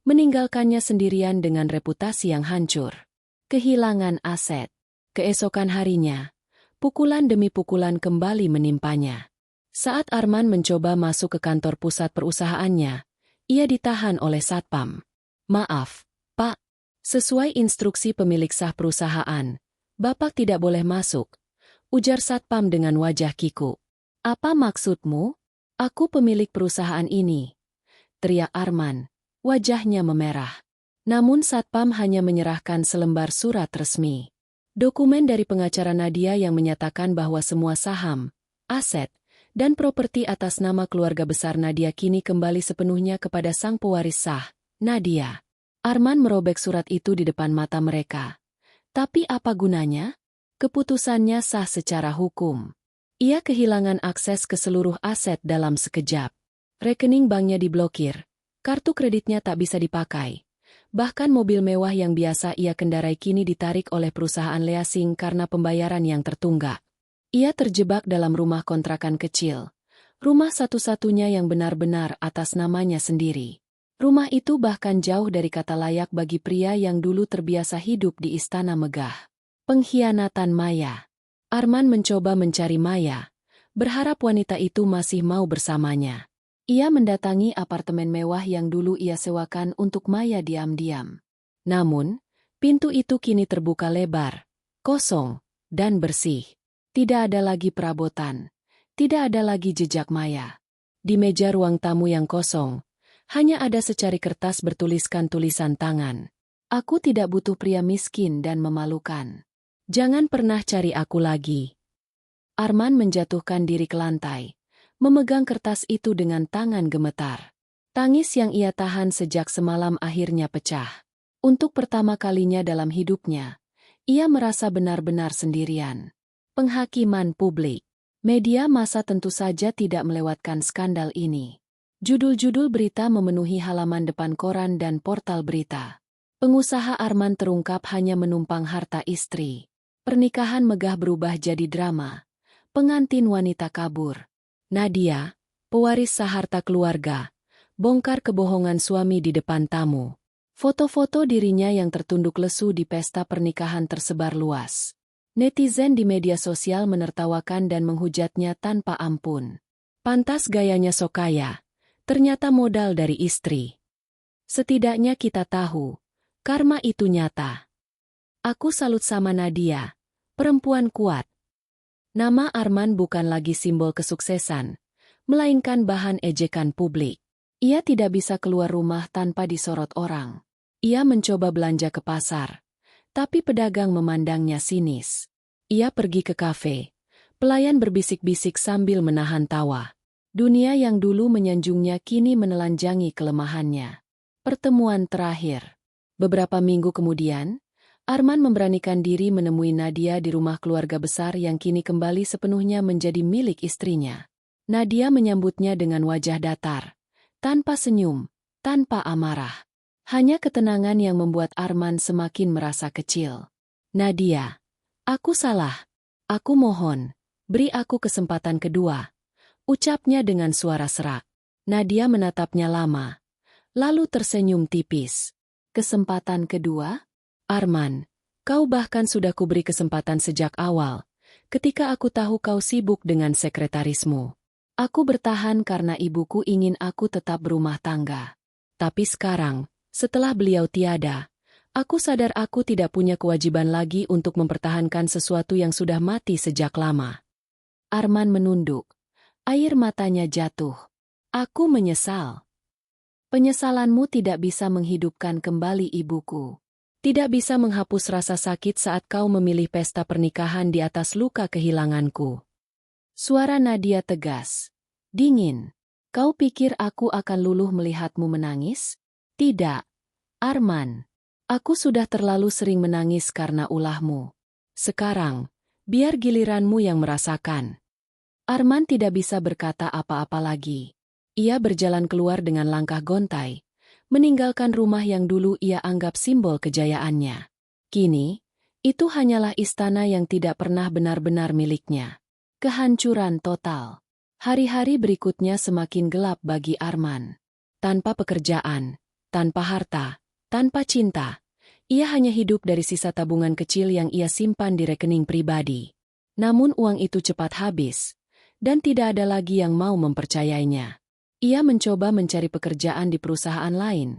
meninggalkannya sendirian dengan reputasi yang hancur. Kehilangan aset. Keesokan harinya, pukulan demi pukulan kembali menimpanya. Saat Arman mencoba masuk ke kantor pusat perusahaannya, ia ditahan oleh satpam. Maaf, Pak. Sesuai instruksi pemilik sah perusahaan, Bapak tidak boleh masuk, ujar satpam dengan wajah kikuk. Apa maksudmu? Aku pemilik perusahaan ini, teriak Arman, wajahnya memerah. Namun satpam hanya menyerahkan selembar surat resmi. Dokumen dari pengacara Nadia yang menyatakan bahwa semua saham, aset, dan properti atas nama keluarga besar Nadia kini kembali sepenuhnya kepada sang pewaris sah, Nadia. Arman merobek surat itu di depan mata mereka. Tapi apa gunanya? Keputusannya sah secara hukum. Ia kehilangan akses ke seluruh aset dalam sekejap. Rekening banknya diblokir, kartu kreditnya tak bisa dipakai. Bahkan mobil mewah yang biasa ia kendarai kini ditarik oleh perusahaan leasing karena pembayaran yang tertunggak. Ia terjebak dalam rumah kontrakan kecil. Rumah satu-satunya yang benar-benar atas namanya sendiri. Rumah itu bahkan jauh dari kata layak bagi pria yang dulu terbiasa hidup di istana megah. Pengkhianatan Maya. Arman mencoba mencari Maya, berharap wanita itu masih mau bersamanya. Ia mendatangi apartemen mewah yang dulu ia sewakan untuk Maya diam-diam. Namun, pintu itu kini terbuka lebar, kosong, dan bersih. Tidak ada lagi perabotan, tidak ada lagi jejak Maya. Di meja ruang tamu yang kosong, hanya ada secari kertas bertuliskan tulisan tangan. Aku tidak butuh pria miskin dan memalukan. Jangan pernah cari aku lagi. Arman menjatuhkan diri ke lantai, memegang kertas itu dengan tangan gemetar. Tangis yang ia tahan sejak semalam akhirnya pecah. Untuk pertama kalinya dalam hidupnya, ia merasa benar-benar sendirian. Penghakiman publik. Media massa tentu saja tidak melewatkan skandal ini. Judul-judul berita memenuhi halaman depan koran dan portal berita. Pengusaha Arman terungkap hanya menumpang harta istri. Pernikahan megah berubah jadi drama. Pengantin wanita kabur. Nadia, pewaris sah harta keluarga, bongkar kebohongan suami di depan tamu. Foto-foto dirinya yang tertunduk lesu di pesta pernikahan tersebar luas. Netizen di media sosial menertawakan dan menghujatnya tanpa ampun. Pantas gayanya sok kaya, ternyata modal dari istri. Setidaknya kita tahu, karma itu nyata. Aku salut sama Nadia, perempuan kuat. Nama Arman bukan lagi simbol kesuksesan, melainkan bahan ejekan publik. Ia tidak bisa keluar rumah tanpa disorot orang. Ia mencoba belanja ke pasar, tapi pedagang memandangnya sinis. Ia pergi ke kafe. Pelayan berbisik-bisik sambil menahan tawa. Dunia yang dulu menyanjungnya kini menelanjangi kelemahannya. Pertemuan terakhir. Beberapa minggu kemudian, Arman memberanikan diri menemui Nadia di rumah keluarga besar yang kini kembali sepenuhnya menjadi milik istrinya. Nadia menyambutnya dengan wajah datar, tanpa senyum, tanpa amarah. Hanya ketenangan yang membuat Arman semakin merasa kecil. Nadia, aku salah. Aku mohon, beri aku kesempatan kedua. Ucapnya dengan suara serak. Nadia menatapnya lama, lalu tersenyum tipis. Kesempatan kedua? Arman, kau bahkan sudah kuberi kesempatan sejak awal, ketika aku tahu kau sibuk dengan sekretarismu. Aku bertahan karena ibuku ingin aku tetap berumah tangga. Tapi sekarang, setelah beliau tiada, aku sadar aku tidak punya kewajiban lagi untuk mempertahankan sesuatu yang sudah mati sejak lama. Arman menunduk. Air matanya jatuh. Aku menyesal. Penyesalanmu tidak bisa menghidupkan kembali ibuku. Tidak bisa menghapus rasa sakit saat kau memilih pesta pernikahan di atas luka kehilanganku. Suara Nadia tegas. Dingin. Kau pikir aku akan luluh melihatmu menangis? Tidak. Arman. Aku sudah terlalu sering menangis karena ulahmu. Sekarang, biar giliranmu yang merasakan. Arman tidak bisa berkata apa-apa lagi. Ia berjalan keluar dengan langkah gontai, meninggalkan rumah yang dulu ia anggap simbol kejayaannya. Kini, itu hanyalah istana yang tidak pernah benar-benar miliknya. Kehancuran total. Hari-hari berikutnya semakin gelap bagi Arman. Tanpa pekerjaan, tanpa harta, tanpa cinta, ia hanya hidup dari sisa tabungan kecil yang ia simpan di rekening pribadi. Namun uang itu cepat habis, dan tidak ada lagi yang mau mempercayainya. Ia mencoba mencari pekerjaan di perusahaan lain,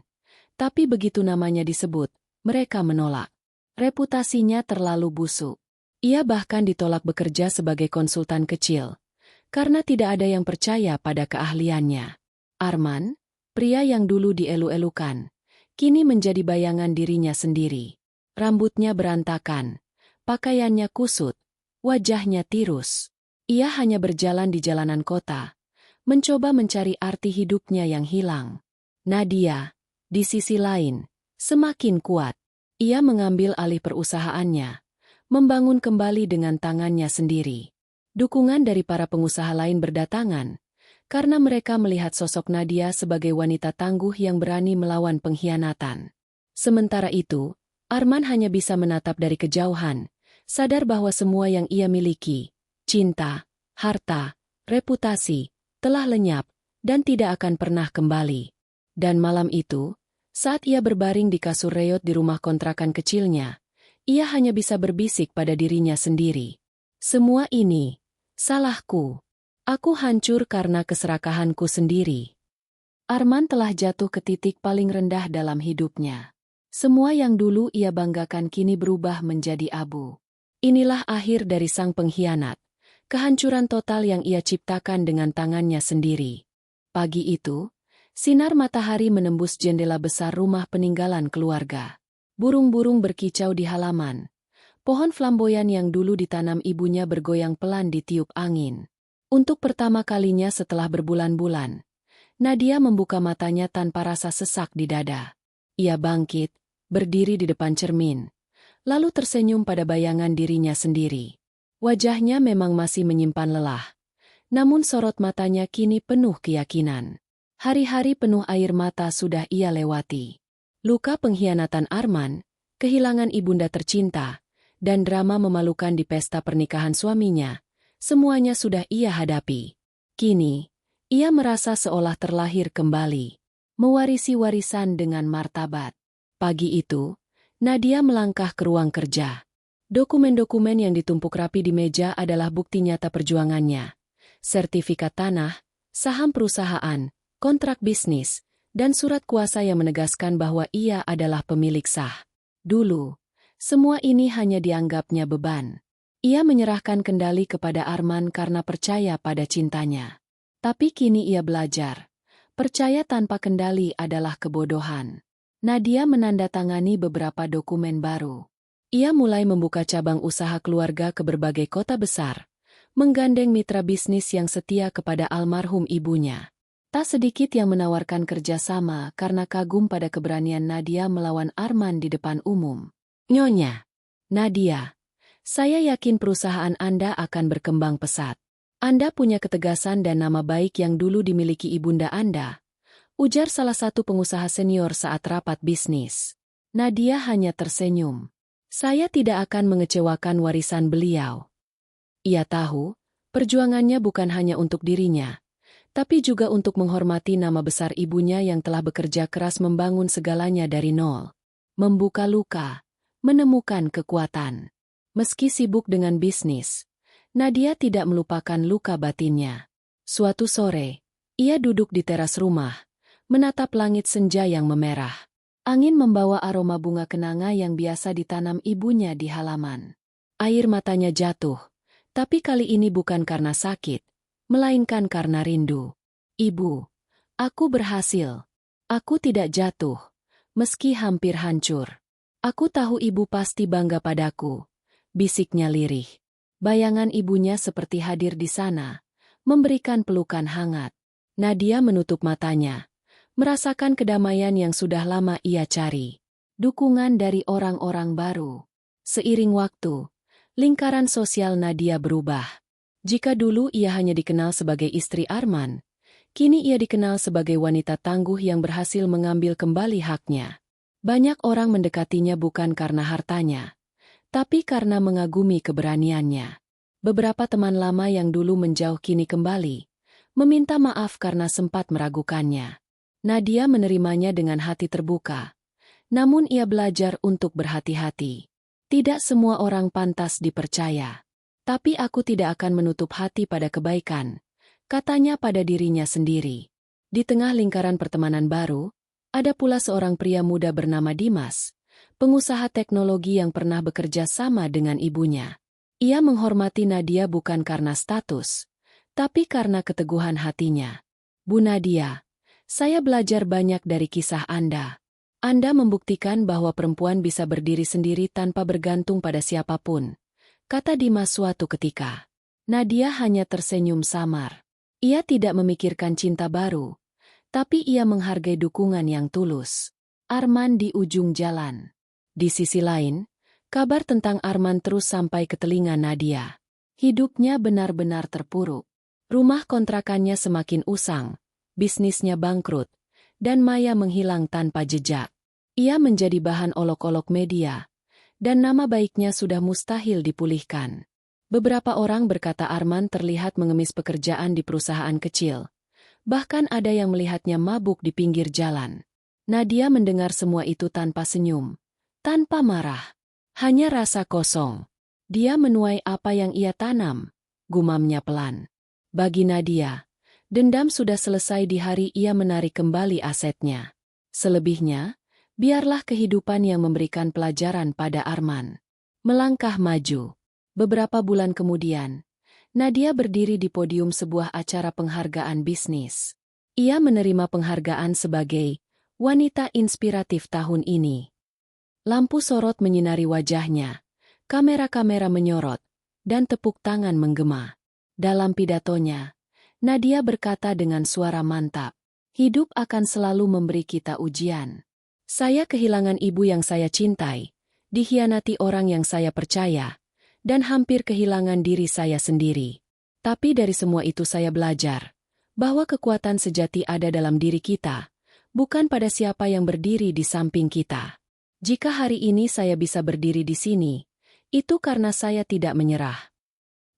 tapi begitu namanya disebut, mereka menolak. Reputasinya terlalu busuk. Ia bahkan ditolak bekerja sebagai konsultan kecil, karena tidak ada yang percaya pada keahliannya. Arman, pria yang dulu dielu-elukan, kini menjadi bayangan dirinya sendiri. Rambutnya berantakan, pakaiannya kusut, wajahnya tirus. Ia hanya berjalan di jalanan kota, mencoba mencari arti hidupnya yang hilang. Nadia, di sisi lain, semakin kuat. Ia mengambil alih perusahaannya, membangun kembali dengan tangannya sendiri. Dukungan dari para pengusaha lain berdatangan, karena mereka melihat sosok Nadia sebagai wanita tangguh yang berani melawan pengkhianatan. Sementara itu, Arman hanya bisa menatap dari kejauhan, sadar bahwa semua yang ia miliki, cinta, harta, reputasi, telah lenyap, dan tidak akan pernah kembali. Dan malam itu, saat ia berbaring di kasur reot di rumah kontrakan kecilnya, ia hanya bisa berbisik pada dirinya sendiri. Semua ini, salahku. Aku hancur karena keserakahanku sendiri. Arman telah jatuh ke titik paling rendah dalam hidupnya. Semua yang dulu ia banggakan kini berubah menjadi abu. Inilah akhir dari sang pengkhianat. Kehancuran total yang ia ciptakan dengan tangannya sendiri. Pagi itu, sinar matahari menembus jendela besar rumah peninggalan keluarga. Burung-burung berkicau di halaman. Pohon flamboyan yang dulu ditanam ibunya bergoyang pelan ditiup angin. Untuk pertama kalinya setelah berbulan-bulan, Nadia membuka matanya tanpa rasa sesak di dada. Ia bangkit, berdiri di depan cermin, lalu tersenyum pada bayangan dirinya sendiri. Wajahnya memang masih menyimpan lelah, namun sorot matanya kini penuh keyakinan. Hari-hari penuh air mata sudah ia lewati. Luka pengkhianatan Arman, kehilangan ibunda tercinta, dan drama memalukan di pesta pernikahan suaminya, semuanya sudah ia hadapi. Kini, ia merasa seolah terlahir kembali, mewarisi warisan dengan martabat. Pagi itu, Nadia melangkah ke ruang kerja. Dokumen-dokumen yang ditumpuk rapi di meja adalah bukti nyata perjuangannya. Sertifikat tanah, saham perusahaan, kontrak bisnis, dan surat kuasa yang menegaskan bahwa ia adalah pemilik sah. Dulu, semua ini hanya dianggapnya beban. Ia menyerahkan kendali kepada Arman karena percaya pada cintanya. Tapi kini ia belajar. Percaya tanpa kendali adalah kebodohan. Nadia menandatangani beberapa dokumen baru. Ia mulai membuka cabang usaha keluarga ke berbagai kota besar, menggandeng mitra bisnis yang setia kepada almarhum ibunya. Tak sedikit yang menawarkan kerjasama karena kagum pada keberanian Nadia melawan Arman di depan umum. "Nyonya Nadia, saya yakin perusahaan Anda akan berkembang pesat. Anda punya ketegasan dan nama baik yang dulu dimiliki ibunda Anda," ujar salah satu pengusaha senior saat rapat bisnis. Nadia hanya tersenyum. "Saya tidak akan mengecewakan warisan beliau." Ia tahu, perjuangannya bukan hanya untuk dirinya, tapi juga untuk menghormati nama besar ibunya yang telah bekerja keras membangun segalanya dari nol. Membuka luka, menemukan kekuatan. Meski sibuk dengan bisnis, Nadia tidak melupakan luka batinnya. Suatu sore, ia duduk di teras rumah, menatap langit senja yang memerah. Angin membawa aroma bunga kenanga yang biasa ditanam ibunya di halaman. Air matanya jatuh, tapi kali ini bukan karena sakit, melainkan karena rindu. "Ibu, aku berhasil. Aku tidak jatuh, meski hampir hancur. Aku tahu ibu pasti bangga padaku," bisiknya lirih. Bayangan ibunya seperti hadir di sana, memberikan pelukan hangat. Nadia menutup matanya, merasakan kedamaian yang sudah lama ia cari. Dukungan dari orang-orang baru. Seiring waktu, lingkaran sosial Nadia berubah. Jika dulu ia hanya dikenal sebagai istri Arman, kini ia dikenal sebagai wanita tangguh yang berhasil mengambil kembali haknya. Banyak orang mendekatinya bukan karena hartanya, tapi karena mengagumi keberaniannya. Beberapa teman lama yang dulu menjauh kini kembali, meminta maaf karena sempat meragukannya. Nadia menerimanya dengan hati terbuka. Namun ia belajar untuk berhati-hati. "Tidak semua orang pantas dipercaya. Tapi aku tidak akan menutup hati pada kebaikan," katanya pada dirinya sendiri. Di tengah lingkaran pertemanan baru, ada pula seorang pria muda bernama Dimas, pengusaha teknologi yang pernah bekerja sama dengan ibunya. Ia menghormati Nadia bukan karena status, tapi karena keteguhan hatinya. "Bu Nadia, saya belajar banyak dari kisah Anda. Anda membuktikan bahwa perempuan bisa berdiri sendiri tanpa bergantung pada siapapun," kata Dimas suatu ketika. Nadia hanya tersenyum samar. Ia tidak memikirkan cinta baru, tapi ia menghargai dukungan yang tulus. Arman di ujung jalan. Di sisi lain, kabar tentang Arman terus sampai ke telinga Nadia. Hidupnya benar-benar terpuruk. Rumah kontrakannya semakin usang. Bisnisnya bangkrut, dan Maya menghilang tanpa jejak. Ia menjadi bahan olok-olok media, dan nama baiknya sudah mustahil dipulihkan. Beberapa orang berkata Arman terlihat mengemis pekerjaan di perusahaan kecil. Bahkan ada yang melihatnya mabuk di pinggir jalan. Nadia mendengar semua itu tanpa senyum, tanpa marah. Hanya rasa kosong. Dia menuai apa yang ia tanam, gumamnya pelan. Bagi Nadia, dendam sudah selesai di hari ia menarik kembali asetnya. Selebihnya, biarlah kehidupan yang memberikan pelajaran pada Arman. Melangkah maju. Beberapa bulan kemudian, Nadia berdiri di podium sebuah acara penghargaan bisnis. Ia menerima penghargaan sebagai wanita inspiratif tahun ini. Lampu sorot menyinari wajahnya, kamera-kamera menyorot, dan tepuk tangan menggema. Dalam pidatonya, Nadia berkata dengan suara mantap, "Hidup akan selalu memberi kita ujian. Saya kehilangan ibu yang saya cintai, dikhianati orang yang saya percaya, dan hampir kehilangan diri saya sendiri. Tapi dari semua itu saya belajar bahwa kekuatan sejati ada dalam diri kita, bukan pada siapa yang berdiri di samping kita. Jika hari ini saya bisa berdiri di sini, itu karena saya tidak menyerah."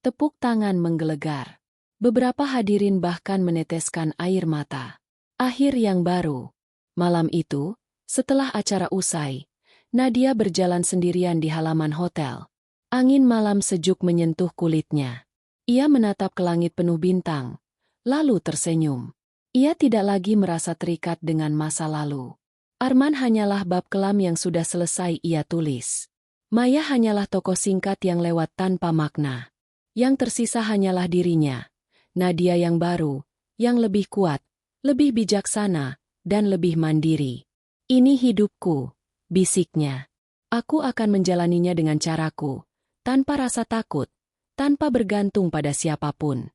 Tepuk tangan menggelegar. Beberapa hadirin bahkan meneteskan air mata. Akhir yang baru. Malam itu, setelah acara usai, Nadia berjalan sendirian di halaman hotel. Angin malam sejuk menyentuh kulitnya. Ia menatap ke langit penuh bintang, lalu tersenyum. Ia tidak lagi merasa terikat dengan masa lalu. Arman hanyalah bab kelam yang sudah selesai ia tulis. Maya hanyalah tokoh singkat yang lewat tanpa makna. Yang tersisa hanyalah dirinya, Nadia yang baru, yang lebih kuat, lebih bijaksana, dan lebih mandiri. Ini hidupku, bisiknya. Aku akan menjalaninya dengan caraku, tanpa rasa takut, tanpa bergantung pada siapapun.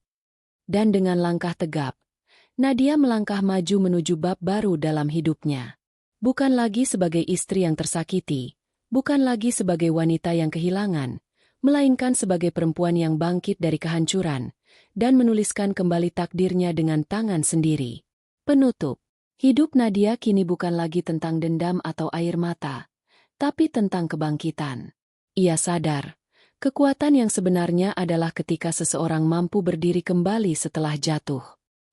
Dan dengan langkah tegap, Nadia melangkah maju menuju bab baru dalam hidupnya. Bukan lagi sebagai istri yang tersakiti, bukan lagi sebagai wanita yang kehilangan, melainkan sebagai perempuan yang bangkit dari kehancuran, dan menuliskan kembali takdirnya dengan tangan sendiri. Penutup. Hidup Nadia kini bukan lagi tentang dendam atau air mata, tapi tentang kebangkitan. Ia sadar, kekuatan yang sebenarnya adalah ketika seseorang mampu berdiri kembali setelah jatuh.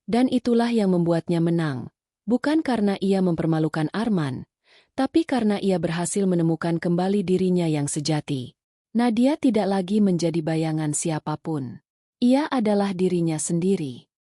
Dan itulah yang membuatnya menang, bukan karena ia mempermalukan Arman, tapi karena ia berhasil menemukan kembali dirinya yang sejati. Nadia tidak lagi menjadi bayangan siapapun. Ia adalah dirinya sendiri.